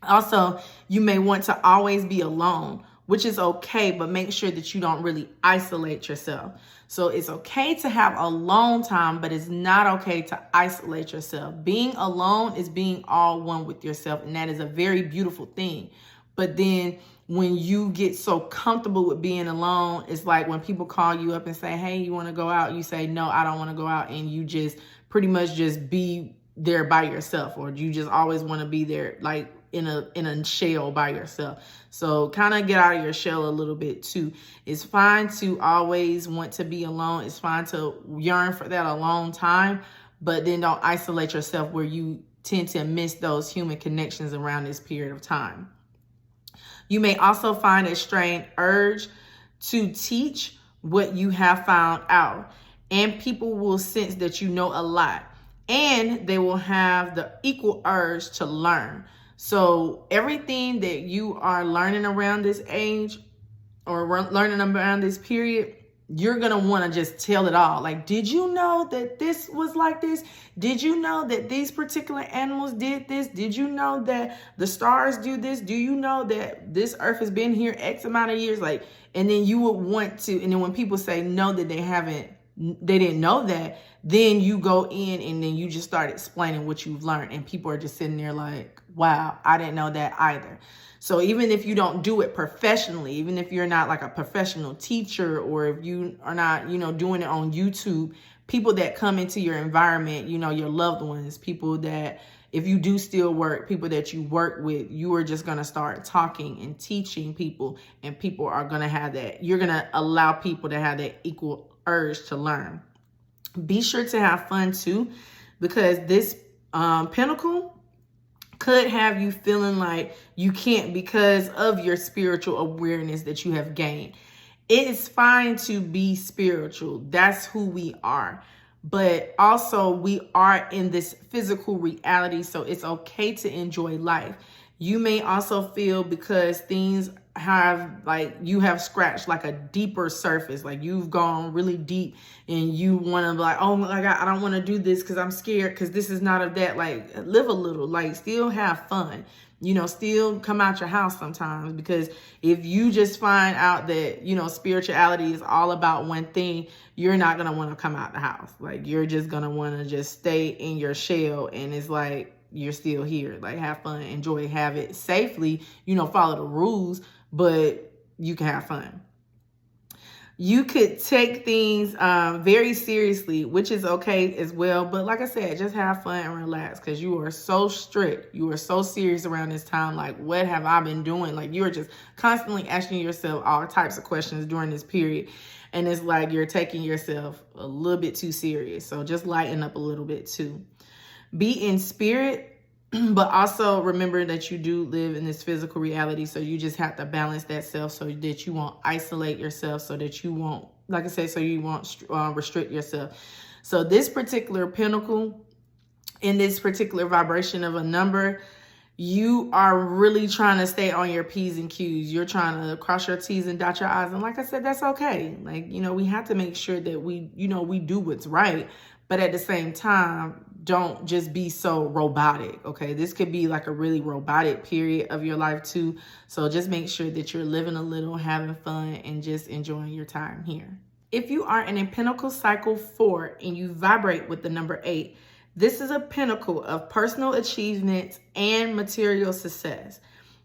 Also, you may want to always be alone, which is okay, but make sure that you don't really isolate yourself. So it's okay to have alone time, but it's not okay to isolate yourself. Being alone is being all one with yourself, and that is a very beautiful thing. But then when you get so comfortable with being alone, it's like when people call you up and say, hey, you want to go out? You say, no, I don't want to go out. And you just pretty much just be there by yourself, or you just always want to be there like in a shell by yourself. So kind of get out of your shell a little bit too. It's fine to always want to be alone. It's fine to yearn for that alone time, but then don't isolate yourself where you tend to miss those human connections around this period of time. You may also find a strange urge to teach what you have found out, and people will sense that you know a lot, and they will have the equal urge to learn. So everything that you are learning around this age or learning around this period, you're going to want to just tell it all. Like, did you know that this was like this? Did you know that these particular animals did this? Did you know that the stars do this? Do you know that this earth has been here X amount of years? Like, and then you would want to, and then when people say no, that they didn't know that, then you go in and then you just start explaining what you've learned, and people are just sitting there like, wow, I didn't know that either. So even if you don't do it professionally, even if you're not like a professional teacher, or if you are not, doing it on YouTube, people that come into your environment, your loved ones, people that, if you do still work, people that you work with, you are just going to start talking and teaching people, and people are going to have that. You're going to allow people to have that equal urge to learn. Be sure to have fun too, because this pinnacle could have you feeling like you can't because of your spiritual awareness that you have gained. It is fine to be spiritual. That's who we are. But also we are in this physical reality, so it's okay to enjoy life. You may also feel because things have, like, you have scratched like a deeper surface, like you've gone really deep, and you want to be like, oh my God, I don't want to do this because I'm scared, because this is not of that. Like, live a little, like still have fun, still come out your house sometimes, because if you just find out that, spirituality is all about one thing, you're not going to want to come out the house. Like, you're just going to want to just stay in your shell, and it's like, you're still here. Like, have fun, enjoy, have it safely, follow the rules, but you can have fun. You could take things very seriously, which is okay as well. But like I said, just have fun and relax, because you are so strict. You are so serious around this time. Like, what have I been doing? Like, you're just constantly asking yourself all types of questions during this period. And it's like you're taking yourself a little bit too serious. So just lighten up a little bit too. Be in spirit, but also remember that you do live in this physical reality. So you just have to balance that self so that you won't isolate yourself, so that you won't, like I said, so you won't restrict yourself. So this particular pinnacle, in this particular vibration of a number, you are really trying to stay on your P's and Q's. You're trying to cross your T's and dot your I's. And like I said, that's okay. Like, we have to make sure that we do what's right. But at the same time, don't just be so robotic, okay? This could be like a really robotic period of your life too. So just make sure that you're living a little, having fun, and just enjoying your time here. If you are in a Pinnacle Cycle 4 and you vibrate with the number 8, this is a pinnacle of personal achievements and material success.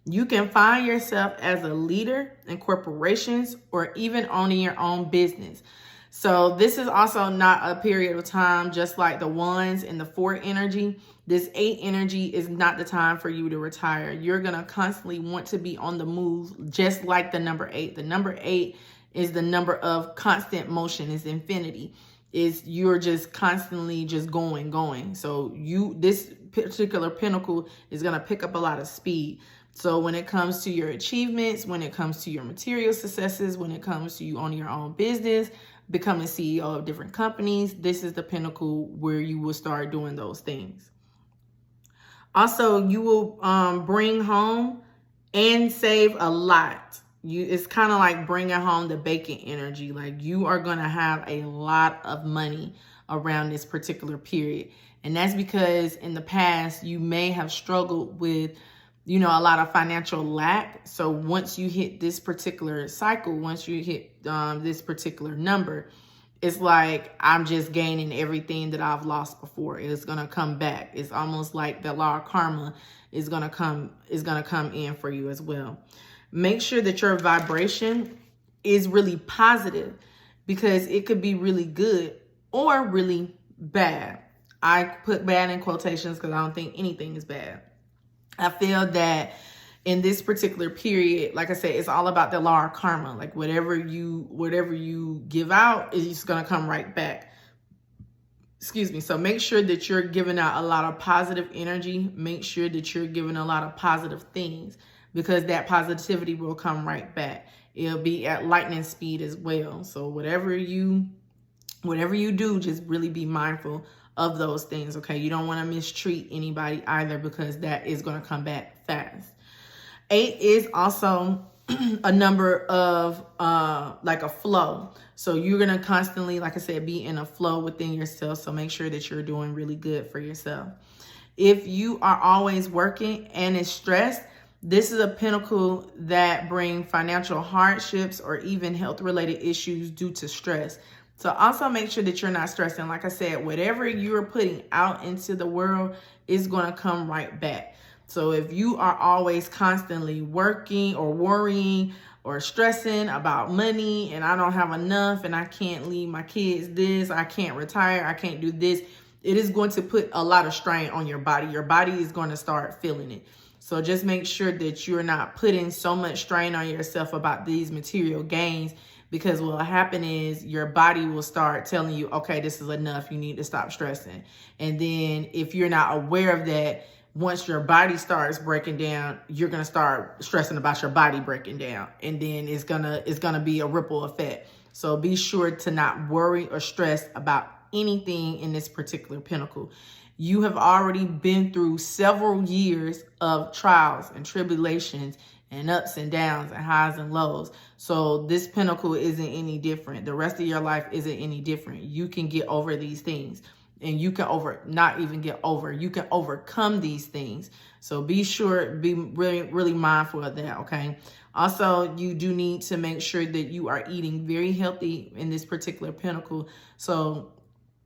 You can find yourself as a leader in corporations or even owning your own business. So this is also not a period of time just like the 1s and the 4 energy. This 8 energy is not the time for you to retire. You're going to constantly want to be on the move, just like the number 8. The number 8 is the number of constant motion, is infinity. You're just constantly just going. So this particular pinnacle is going to pick up a lot of speed. So when it comes to your achievements, when it comes to your material successes, when it comes to you owning your own business, becoming CEO of different companies, this is the pinnacle where you will start doing those things. Also, you will bring home and save a lot. It's kind of like bringing home the bacon energy. Like, you are going to have a lot of money around this particular period. And that's because in the past, you may have struggled with, a lot of financial lack. So once you hit this particular cycle, once you hit this particular number, it's like, I'm just gaining everything that I've lost before. It's going to come back. It's almost like the law of karma is going to come in for you as well. Make sure that your vibration is really positive, because it could be really good or really bad. I put bad in quotations because I don't think anything is bad. I feel that in this particular period, like I said, it's all about the law of karma. Like, whatever you give out is just going to come right back. Excuse me. So make sure that you're giving out a lot of positive energy. Make sure that you're giving a lot of positive things, because that positivity will come right back. It'll be at lightning speed as well. So whatever you do, just really be mindful of those things. Okay. You don't want to mistreat anybody either, because that is going to come back fast. 8 is also a number of like a flow. So you're going to constantly, like I said, be in a flow within yourself. So make sure that you're doing really good for yourself. If you are always working and is stressed, this is a pinnacle that bring financial hardships or even health related issues due to stress. So also make sure that you're not stressing. Like I said, whatever you're putting out into the world is going to come right back. So if you are always constantly working or worrying or stressing about money, and I don't have enough, and I can't leave my kids this, I can't retire, I can't do this, it is going to put a lot of strain on your body. Your body is going to start feeling it. So just make sure that you're not putting so much strain on yourself about these material gains, because what will happen is your body will start telling you, okay, this is enough. You need to stop stressing. And then if you're not aware of that, once your body starts breaking down, you're going to start stressing about your body breaking down. And then it's going to be a ripple effect. So be sure to not worry or stress about anything in this particular pinnacle. You have already been through several years of trials and tribulations and ups and downs and highs and lows. So this pinnacle isn't any different. The rest of your life isn't any different. You can get over these things, and you can you can overcome these things. So be sure, be really, really mindful of that. Okay. Also, you do need to make sure that you are eating very healthy in this particular pinnacle. So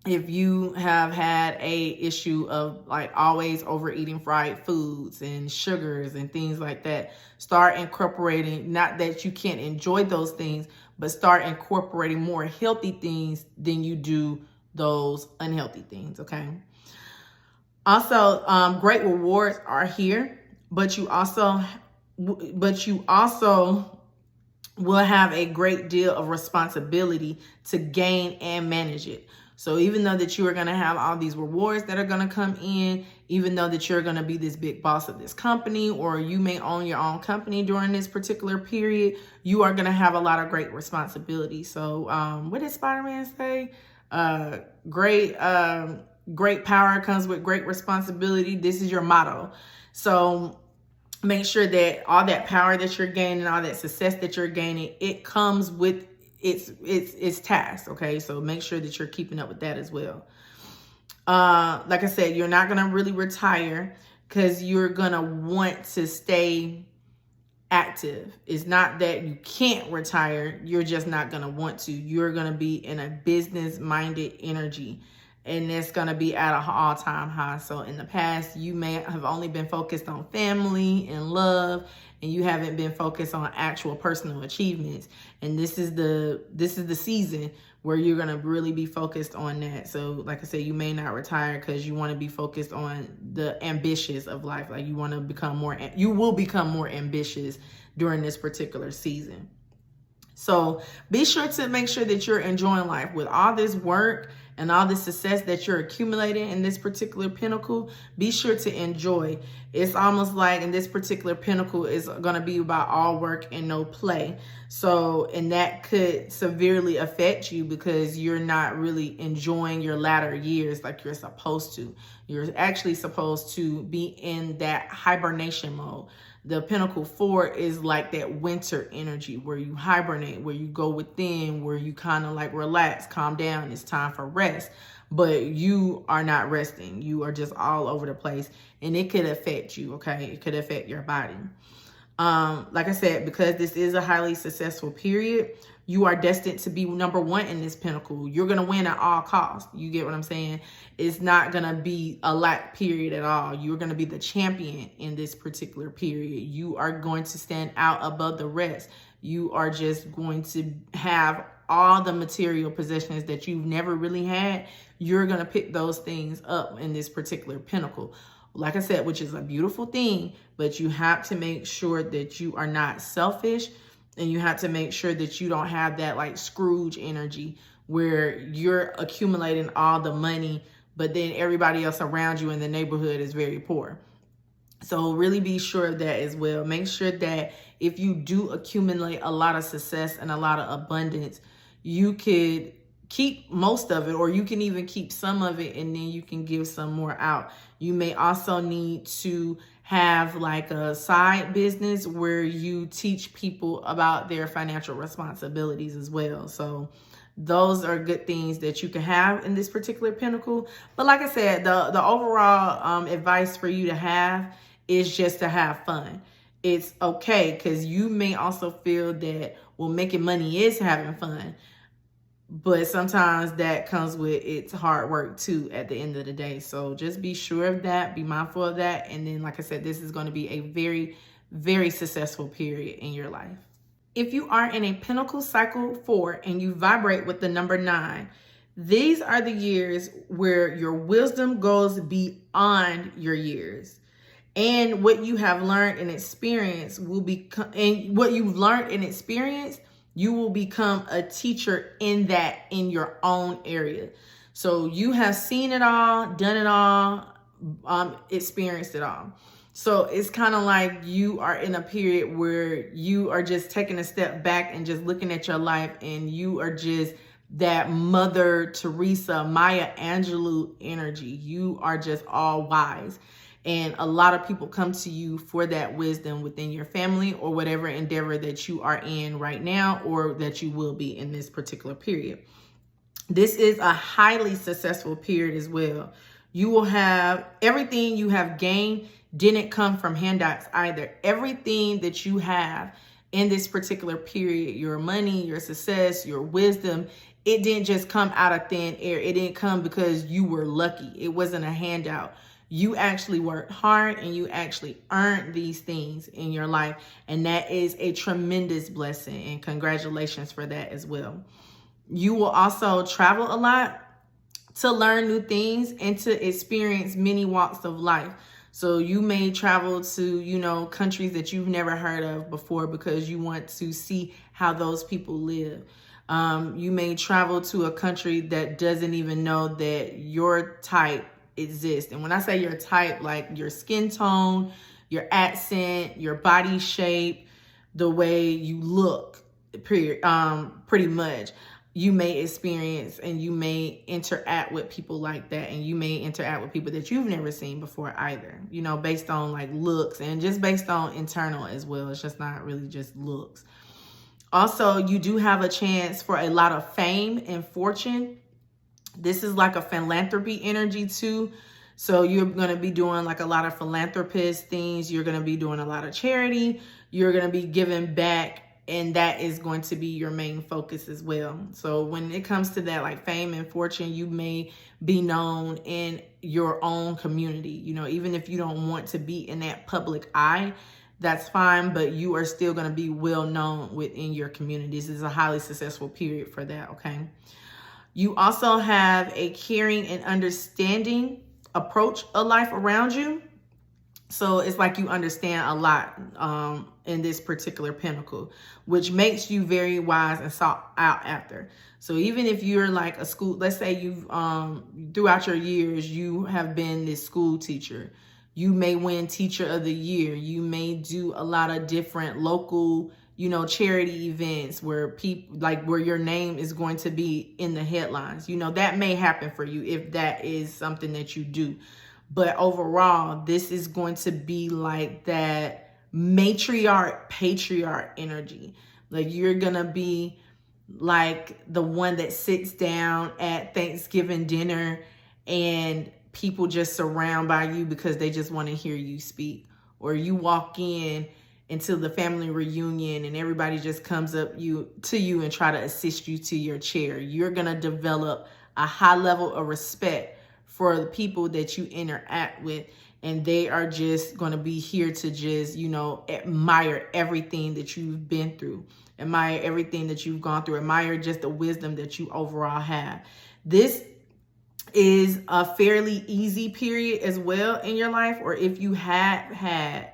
if you have had a issue of like always overeating fried foods and sugars and things like that, start incorporating, not that you can't enjoy those things, but start incorporating more healthy things than you do those unhealthy things. Okay. Also, great rewards are here, but you also will have a great deal of responsibility to gain and manage it. So even though that you are going to have all these rewards that are going to come in, even though that you're going to be this big boss of this company, or you may own your own company during this particular period, you are going to have a lot of great responsibility. So what did Spider-Man say? Great power comes with great responsibility. This is your motto. So make sure that all that power that you're gaining, all that success that you're gaining, it comes with it's tasks. Okay. So make sure that you're keeping up with that as well. Like I said, you're not going to really retire because you're going to want to stay active. It's not that you can't retire. You're just not going to want to. You're going to be in a business-minded energy, and it's going to be at an all-time high. So in the past, you may have only been focused on family and love, and you haven't been focused on actual personal achievements. And this is the season where you're going to really be focused on that. So like I said, you may not retire because you want to be focused on the ambitious of life. Like you will become more ambitious during this particular season. So be sure to make sure that you're enjoying life with all this work and all the success that you're accumulating in this particular pinnacle, be sure to enjoy. It's almost like in this particular pinnacle is going to be about all work and no play. So, and that could severely affect you because you're not really enjoying your latter years like you're supposed to. You're actually supposed to be in that hibernation mode. The Pinnacle 4 is like that winter energy where you hibernate, where you go within, where you kind of like relax, calm down. It's time for rest, but you are not resting. You are just all over the place, and it could affect you, okay? It could affect your body. Like I said, because this is a highly successful period, you are destined to be number one in this pinnacle. You're going to win at all costs. You get what I'm saying? It's not going to be a lack period at all. You're going to be the champion in this particular period. You are going to stand out above the rest. You are just going to have all the material possessions that you've never really had. You're going to pick those things up in this particular pinnacle. Like I said, which is a beautiful thing, but you have to make sure that you are not selfish, and you have to make sure that you don't have that like Scrooge energy where you're accumulating all the money, but then everybody else around you in the neighborhood is very poor. So really be sure of that as well. Make sure that if you do accumulate a lot of success and a lot of abundance, you could keep most of it, or you can even keep some of it, and then you can give some more out. You may also need to have like a side business where you teach people about their financial responsibilities as well. So those are good things that you can have in this particular pinnacle. But like I said, the overall advice for you to have is just to have fun. It's okay, because you may also feel that, well, making money is having fun. But sometimes that comes with its hard work too at the end of the day. So just be sure of that, be mindful of that. And then, like I said, this is going to be a very, very successful period in your life. If you are in a Pinnacle Cycle 4 and you vibrate with the number 9, these are the years where your wisdom goes beyond your years. And what you have learned and experience will become, and what you've learned and experienced, you will become a teacher in your own area. So you have seen it all, done it all, experienced it all. So it's kind of like you are in a period where you are just taking a step back and just looking at your life, and you are just that Mother Teresa, Maya Angelou energy. You are just all wise. And a lot of people come to you for that wisdom within your family or whatever endeavor that you are in right now, or that you will be in this particular period. This is a highly successful period as well. You will have everything you have gained didn't come from handouts either. Everything that you have in this particular period, your money, your success, your wisdom, it didn't just come out of thin air. It didn't come because you were lucky. It wasn't a handout. You actually worked hard and you actually earned these things in your life. And that is a tremendous blessing, and congratulations for that as well. You will also travel a lot to learn new things and to experience many walks of life. So you may travel to, countries that you've never heard of before because you want to see how those people live. You may travel to a country that doesn't even know that your type exists. And when I say your type, like your skin tone, your accent, your body shape, the way you look, pretty much, you may experience and you may interact with people like that. And you may interact with people that you've never seen before either, based on like looks and just based on internal as well. It's just not really just looks. Also, you do have a chance for a lot of fame and fortune. This is like a philanthropy energy too. So you're going to be doing like a lot of philanthropist things. You're going to be doing a lot of charity. You're going to be giving back, and that is going to be your main focus as well. So when it comes to that, like fame and fortune, you may be known in your own community. Even if you don't want to be in that public eye, that's fine, but you are still going to be well known within your community. This is a highly successful period for that, okay? You also have a caring and understanding approach of life around you. So it's like you understand a lot in this particular pinnacle, which makes you very wise and sought out after. So even if you're like a school, let's say you've throughout your years, you have been this school teacher. You may win teacher of the year. You may do a lot of different local, charity events where people where your name is going to be in the headlines. That may happen for you if that is something that you do. But overall, this is going to be like that matriarch, patriarch energy. Like you're going to be like the one that sits down at Thanksgiving dinner and people just surround by you because they just want to hear you speak. Or you walk into the family reunion and everybody just comes up to you and try to assist you to your chair. You're going to develop a high level of respect for the people that you interact with, and they are just going to be here to just, admire everything that you've been through, admire everything that you've gone through, admire just the wisdom that you overall have. This is a fairly easy period as well in your life, or if you have had,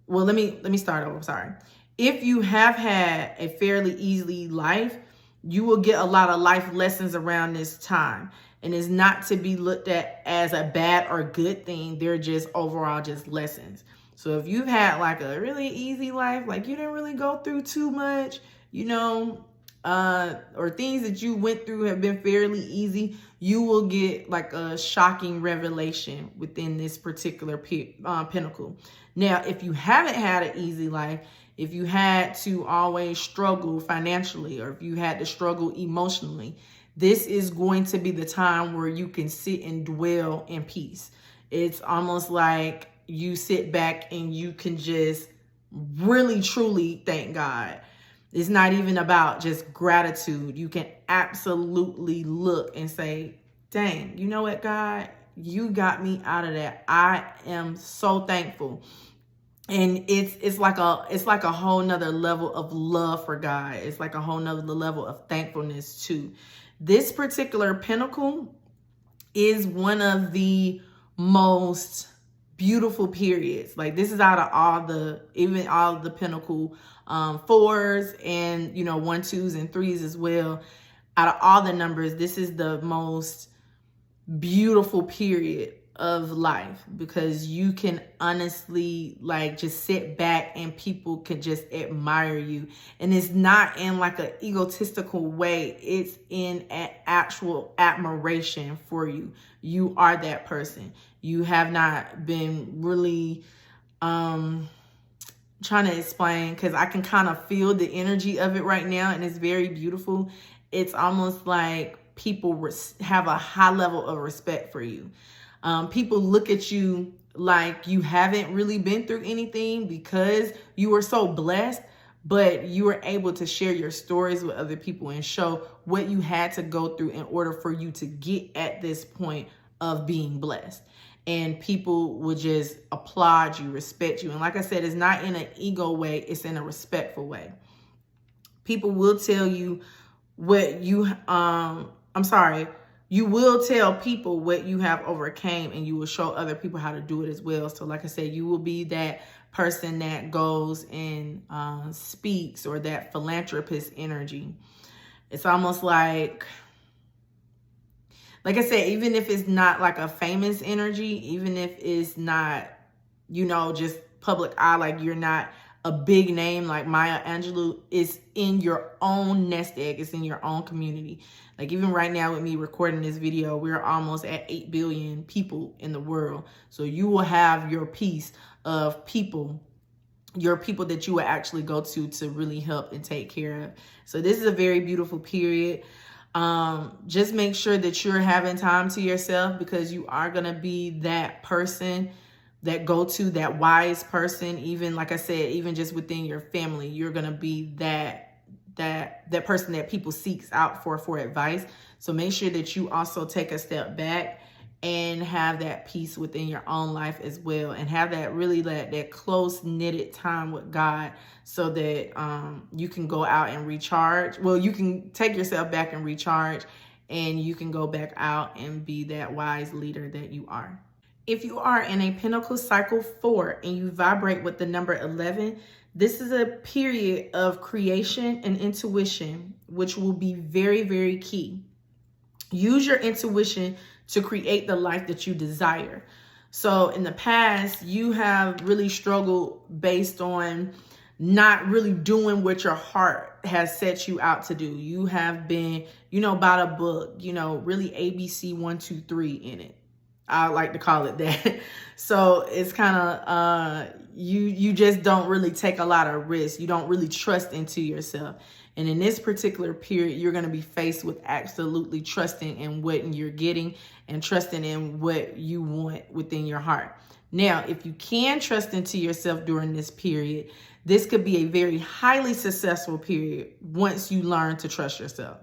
well, let me start over, sorry. If you have had a fairly easy life, you will get a lot of life lessons around this time. And it's not to be looked at as a bad or good thing. They're just overall just lessons. So if you've had like a really easy life, like you didn't really go through too much, or things that you went through have been fairly easy, you will get like a shocking revelation within this particular pinnacle. Now, if you haven't had an easy life, if you had to always struggle financially, or if you had to struggle emotionally, this is going to be the time where you can sit and dwell in peace. It's almost like you sit back and you can just really, truly thank God. It's not even about just gratitude. You can absolutely look and say, dang, you know what, God, you got me out of that. I am so thankful. And it's like a whole nother level of love for God. It's like a whole nother level of thankfulness too. This particular pinnacle is one of the most beautiful periods. Like this is out of all the pinnacle fours and 1, 2s, and 3s as well. Out of all the numbers, this is the most beautiful period of life, because you can honestly just sit back and people can just admire you. And it's not in like an egotistical way. It's in an actual admiration for you. You are that person. You have not been really trying to explain, because I can kind of feel the energy of it right now, and it's very beautiful. It's almost like people have a high level of respect for you. People look at you like you haven't really been through anything because you were so blessed, but you were able to share your stories with other people and show what you had to go through in order for you to get at this point of being blessed. And people would just applaud you, respect you. And like I said, it's not in an ego way, it's in a respectful way. People will tell you what you, you will tell people what you have overcame, and you will show other people how to do it as well. So like I said, you will be that person that goes and speaks, or that philanthropist energy. It's almost like I said, even if it's not like a famous energy, even if it's not, just public eye, like you're not a big name like Maya Angelou, is in your own nest egg. It's in your own community. Like even right now with me recording this video, we're almost at 8 billion people in the world. So you will have your piece of people, your people that you will actually go to really help and take care of. So this is a very beautiful period. Just make sure that you're having time to yourself, because you are going to be that person, that go-to, that wise person. Even like I said, even just within your family, you're going to be that person that people seeks out for advice. So make sure that you also take a step back and have that peace within your own life as well, and have that really that close knitted time with God, so that you can go out and recharge. Well, you can take yourself back and recharge, and you can go back out and be that wise leader that you are. If you are in a Pinnacle Cycle 4 and you vibrate with the number 11, this is a period of creation and intuition, which will be very, very key. Use your intuition to create the life that you desire. So in the past, you have really struggled based on not really doing what your heart has set you out to do. You have been, about a book, really ABC 1, 2, 3 in it. I like to call it that. So it's kind of, you just don't really take a lot of risks. You don't really trust into yourself. And in this particular period, you're going to be faced with absolutely trusting in what you're getting and trusting in what you want within your heart. Now, if you can trust into yourself during this period, this could be a very highly successful period once you learn to trust yourself.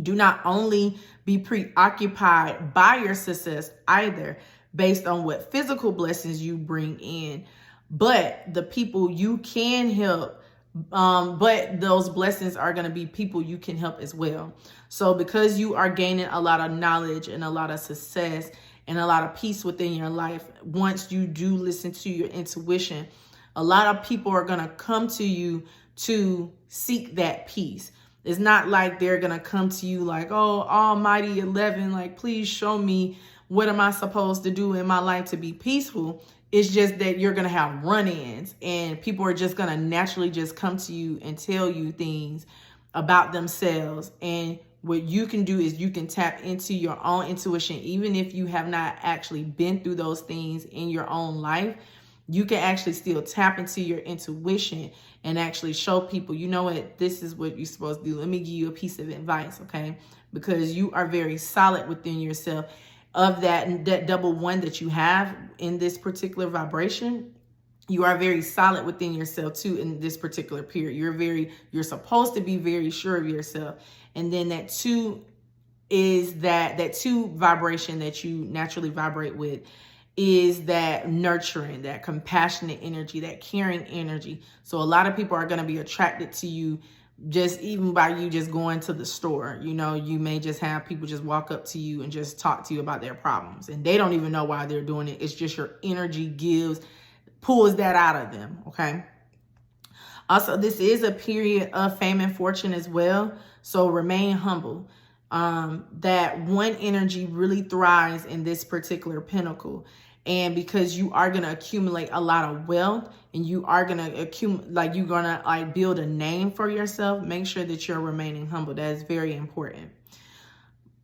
Do not only be preoccupied by your success either based on what physical blessings you bring in, but the people you can help. But those blessings are going to be people you can help as well. So because you are gaining a lot of knowledge and a lot of success and a lot of peace within your life, once you do listen to your intuition, a lot of people are going to come to you to seek that peace. It's not like they're going to come to you like, oh, almighty 11, like, please show me what am I supposed to do in my life to be peaceful. It's just that you're going to have run-ins and people are just going to naturally just come to you and tell you things about themselves. And what you can do is you can tap into your own intuition. Even if you have not actually been through those things in your own life, you can actually still tap into your intuition and actually show people, you know what, this is what you're supposed to do. Let me give you a piece of advice, okay? Because you are very solid within yourself. Of that double one that you have in this particular vibration, you are very solid within yourself too in this particular period. You're supposed to be very sure of yourself. And then that two is that two vibration that you naturally vibrate with is that nurturing, that compassionate energy, that caring energy. So a lot of people are going to be attracted to you just even by you just going to the store. You may just have people just walk up to you and just talk to you about their problems. And they don't even know why they're doing it. It's just your energy pulls that out of them, okay? Also, this is a period of fame and fortune as well. So remain humble. That one energy really thrives in this particular pinnacle. And because you are going to accumulate a lot of wealth and you are going to accumulate, you're going to build a name for yourself, make sure that you're remaining humble. That is very important.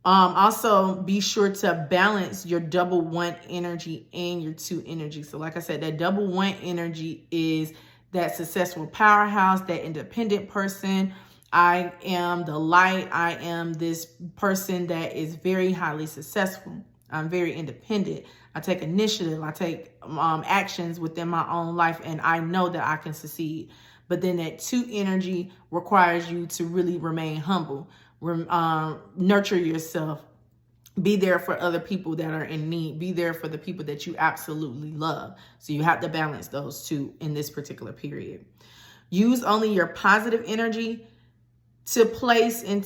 Also be sure to balance your double one energy and your two energy. So like I said, that double one energy is that successful powerhouse, that independent person. I am the light. I am this person that is very highly successful. I'm very independent. I take initiative. I take actions within my own life, and I know that I can succeed. But then that two energy requires you to really remain humble, nurture yourself, be there for other people that are in need, be there for the people that you absolutely love. So you have to balance those two in this particular period. Use only your positive energy to place in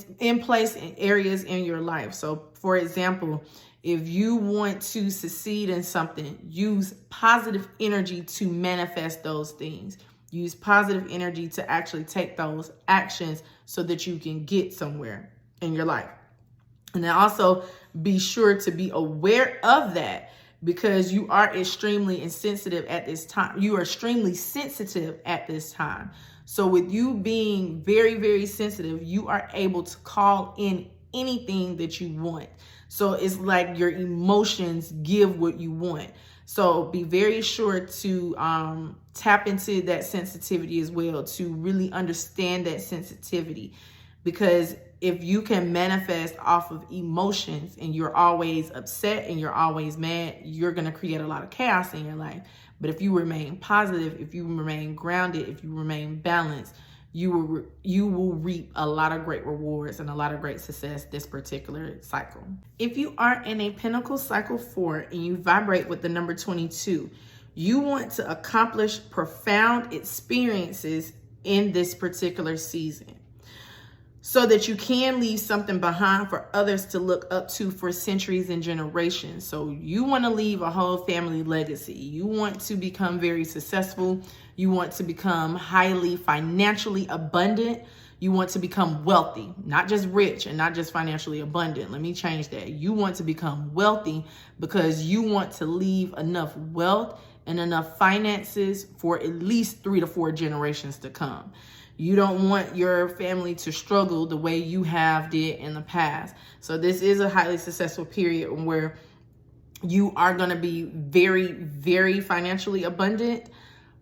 areas in your life. So for example, if you want to succeed in something, use positive energy to manifest those things. Use positive energy to actually take those actions so that you can get somewhere in your life. And then also be sure to be aware of that, because you are extremely insensitive at this time. You are extremely sensitive at this time. So with you being very, very sensitive, you are able to call in anything that you want. So it's like your emotions give what you want. So be very sure to tap into that sensitivity as well, to really understand that sensitivity. Because if you can manifest off of emotions and you're always upset and you're always mad, you're going to create a lot of chaos in your life. But if you remain positive, if you remain grounded, if you remain balanced, you will reap a lot of great rewards and a lot of great success this particular cycle. If you are in a Pinnacle Cycle 4 and you vibrate with the number 22, you want to accomplish profound experiences in this particular season. so that you can leave something behind for others to look up to for centuries and generations. So you want to leave a whole family legacy. You want to become very successful. You want to become highly financially abundant. You want to become wealthy, not just rich and not just financially abundant. Let me change that. You want to become wealthy because you want to leave enough wealth and enough finances for at least 3 to 4 generations to come. You don't want your family to struggle the way you have did in the past. So this is a highly successful period where you are going to be very, very financially abundant,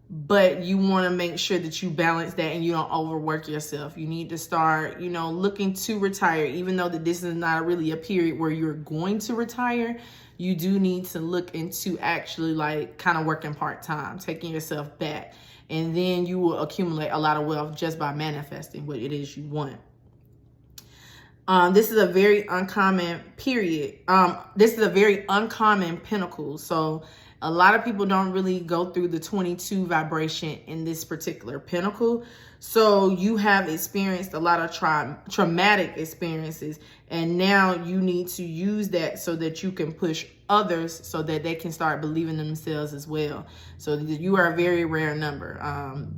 but you want to make sure that you balance that and you don't overwork yourself. You need to start, looking to retire, even though that this is not really a period where you're going to retire. You do need to look into actually kind of working part-time, taking yourself back. And then you will accumulate a lot of wealth just by manifesting what it is you want. This is a very uncommon period. This is a very uncommon pinnacle. So a lot of people don't really go through the 22 vibration in this particular pinnacle. So you have experienced a lot of traumatic experiences, and now you need to use that so that you can push others so that they can start believing in themselves as well. So you are a very rare number,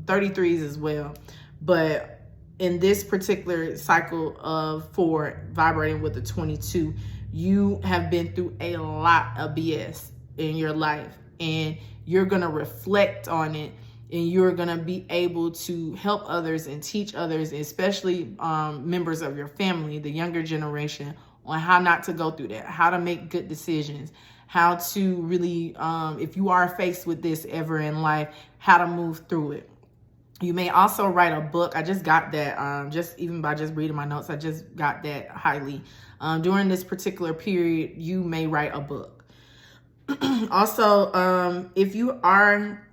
33s as well. But in this particular cycle of 4 vibrating with the 22, you have been through a lot of BS in your life, and you're going to reflect on it, and you're going to be able to help others and teach others, especially members of your family, the younger generation, on how not to go through that, how to make good decisions, how to really, if you are faced with this ever in life, how to move through it. You may also write a book. I just got that, just reading my notes, I just got that highly. During this particular period, you may write a book. Also, if you are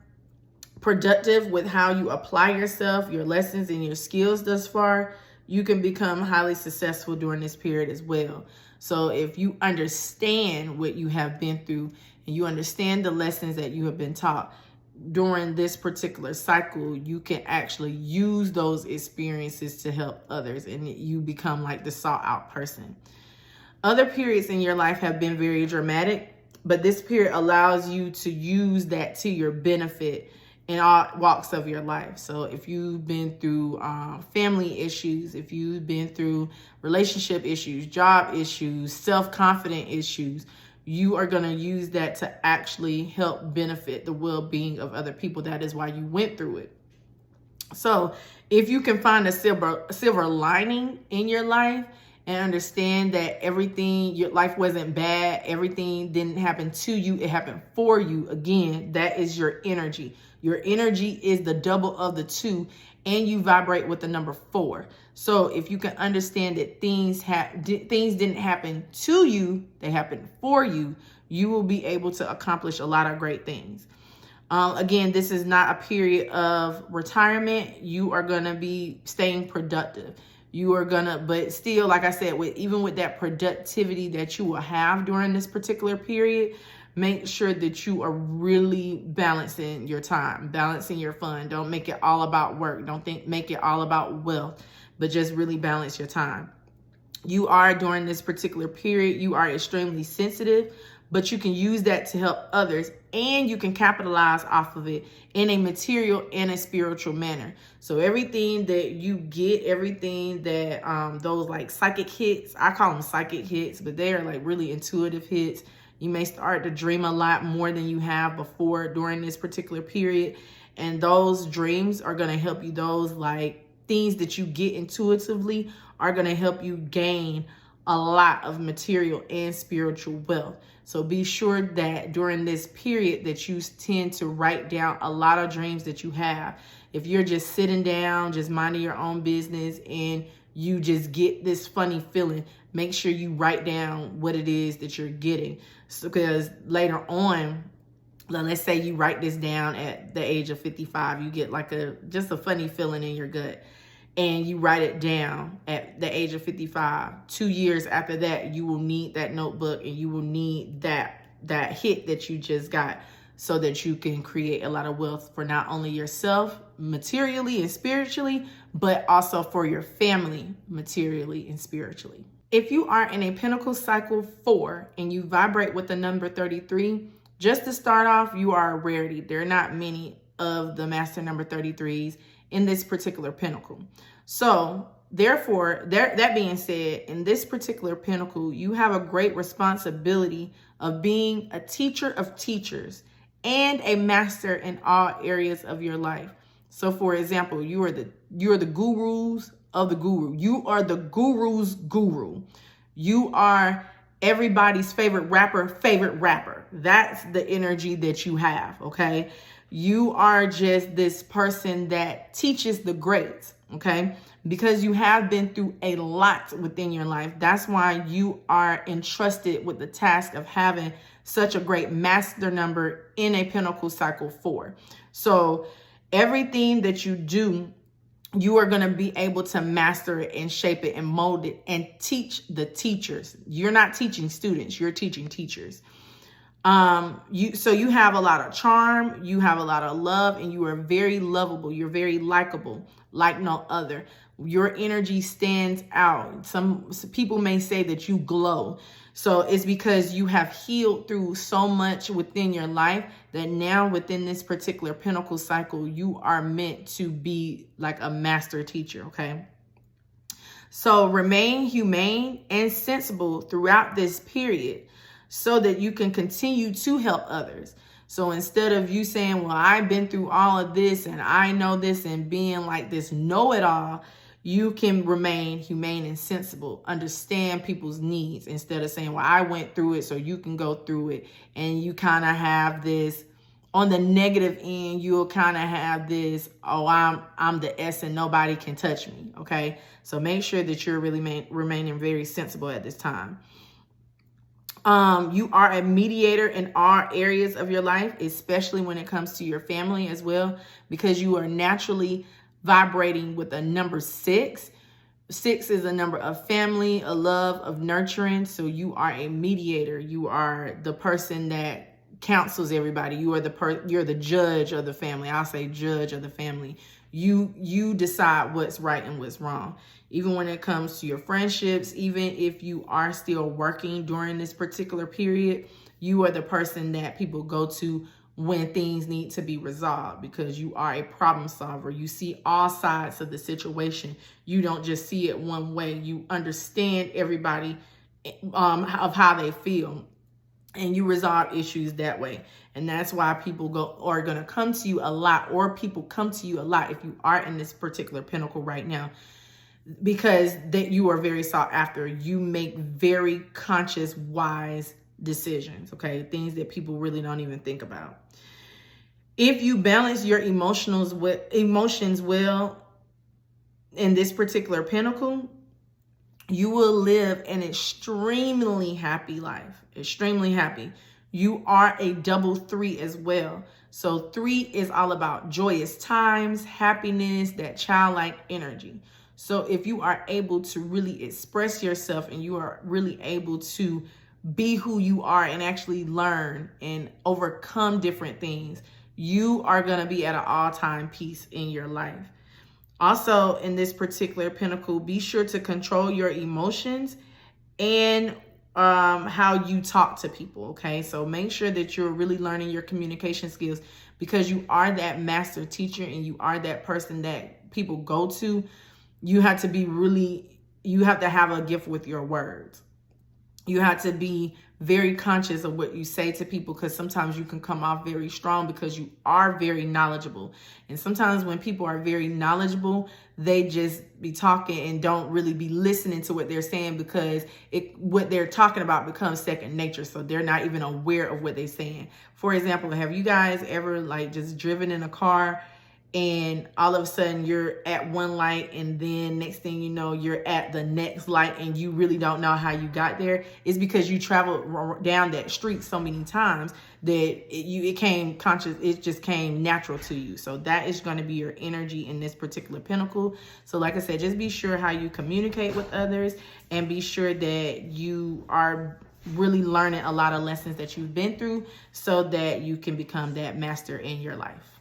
productive with how you apply yourself, your lessons, and your skills thus far, you can become highly successful during this period as well. So if you understand what you have been through and you understand the lessons that you have been taught during this particular cycle, you can actually use those experiences to help others, and you become like the sought out person. Other periods in your life have been very dramatic, but this period allows you to use that to your benefit in all walks of your life. So if you've been through family issues, if you've been through relationship issues, job issues, self-confident issues, you are going to use that to actually help benefit the well-being of other people. That is why you went through it. So if you can find a silver lining in your life and understand that everything, your life wasn't bad, everything didn't happen to you, it happened for you. Again, that is your energy. Your energy is the double of the 2, and you vibrate with the number 4. So if you can understand that things didn't happen to you, they happened for you, you will be able to accomplish a lot of great things. Again, this is not a period of retirement. You are going to be staying productive. You are going to, but still, like I said, even with that productivity that you will have during this particular period, make sure that you are really balancing your time, balancing your fun. Don't make it all about work. Make it all about wealth, but just really balance your time. You are, during this particular period, you are extremely sensitive, but you can use that to help others, and you can capitalize off of it in a material and a spiritual manner. So everything that you get, everything that those like psychic hits, I call them psychic hits, but they are like really intuitive hits. You may start to dream a lot more than you have before during this particular period. And those dreams are going to help you. Those like things that you get intuitively are going to help you gain a lot of material and spiritual wealth. So be sure that during this period that you tend to write down a lot of dreams that you have. If you're just sitting down, just minding your own business, and you just get this funny feeling, make sure you write down what it is that you're getting. So, because later on, let's say you write this down at the age of 55, you get like just a funny feeling in your gut, and you write it down at the age of 55. 2 years after that, you will need that notebook, and you will need that hit that you just got. so that you can create a lot of wealth for not only yourself materially and spiritually, but also for your family materially and spiritually. If you are in a Pinnacle Cycle 4 and you vibrate with the number 33, just to start off, you are a rarity. There are not many of the master number 33s in this particular pinnacle. So therefore, that being said, in this particular pinnacle, you have a great responsibility of being a teacher of teachers and a master in all areas of your life. So for example, you are the gurus of the guru. You are the guru's guru. You are everybody's favorite rapper. That's the energy that you have, okay? You are just this person that teaches the greats, okay? Because you have been through a lot within your life. That's why you are entrusted with the task of having such a great master number in a Pinnacle Cycle 4. So everything that you do, you are going to be able to master it and shape it and mold it and teach the teachers. You're not teaching students, you're teaching teachers. So you have a lot of charm, you have a lot of love, and you are very lovable. You're very likable, like no other. Your energy stands out. Some people may say that you glow. So it's because you have healed through so much within your life that now within this particular Pinnacle Cycle, you are meant to be like a master teacher, okay? So remain humane and sensible throughout this period so that you can continue to help others. So instead of you saying, well, I've been through all of this and I know this, and being like this know-it-all, you can remain humane and sensible, understand people's needs, instead of saying, well, I went through it, so you can go through it. And you kind of have this, on the negative end, you'll kind of have this, oh, I'm the S and nobody can touch me, okay? So make sure that you're really remaining very sensible at this time. You are a mediator in all areas of your life, especially when it comes to your family as well, because you are naturally vibrating with a number 6. 6 is a number of family, a love, of nurturing. So you are a mediator. You are the person that counsels everybody. You are you're the judge of the family. I'll say judge of the family. You decide what's right and what's wrong. Even when it comes to your friendships, even if you are still working during this particular period, you are the person that people go to when things need to be resolved, because you are a problem solver. You see all sides of the situation. You don't just see it one way. You understand everybody of how they feel, and you resolve issues that way. And that's why people are going to come to you a lot, or people come to you a lot if you are in this particular pinnacle right now, because that you are very sought after. You make very conscious, wise decisions, okay? Things that people really don't even think about. If you balance your emotions well in this particular pinnacle, you will live an extremely happy life, extremely happy. You are a double 3 as well. So 3 is all about joyous times, happiness, that childlike energy. So if you are able to really express yourself and you are really able to be who you are and actually learn and overcome different things, you are going to be at an all-time peace in your life. Also, in this particular pinnacle, be sure to control your emotions and how you talk to people, okay? So make sure that you're really learning your communication skills, because you are that master teacher and you are that person that people go to. You have to have a gift with your words. You have to be very conscious of what you say to people, because sometimes you can come off very strong because you are very knowledgeable. And sometimes when people are very knowledgeable, they just be talking and don't really be listening to what they're saying, because what they're talking about becomes second nature. So they're not even aware of what they're saying. For example, have you guys ever just driven in a car and all of a sudden you're at one light and then next thing you know, you're at the next light and you really don't know how you got there? It's because you traveled down that street so many times that it just came natural to you. So that is going to be your energy in this particular pinnacle. So like I said, just be sure how you communicate with others, and be sure that you are really learning a lot of lessons that you've been through so that you can become that master in your life.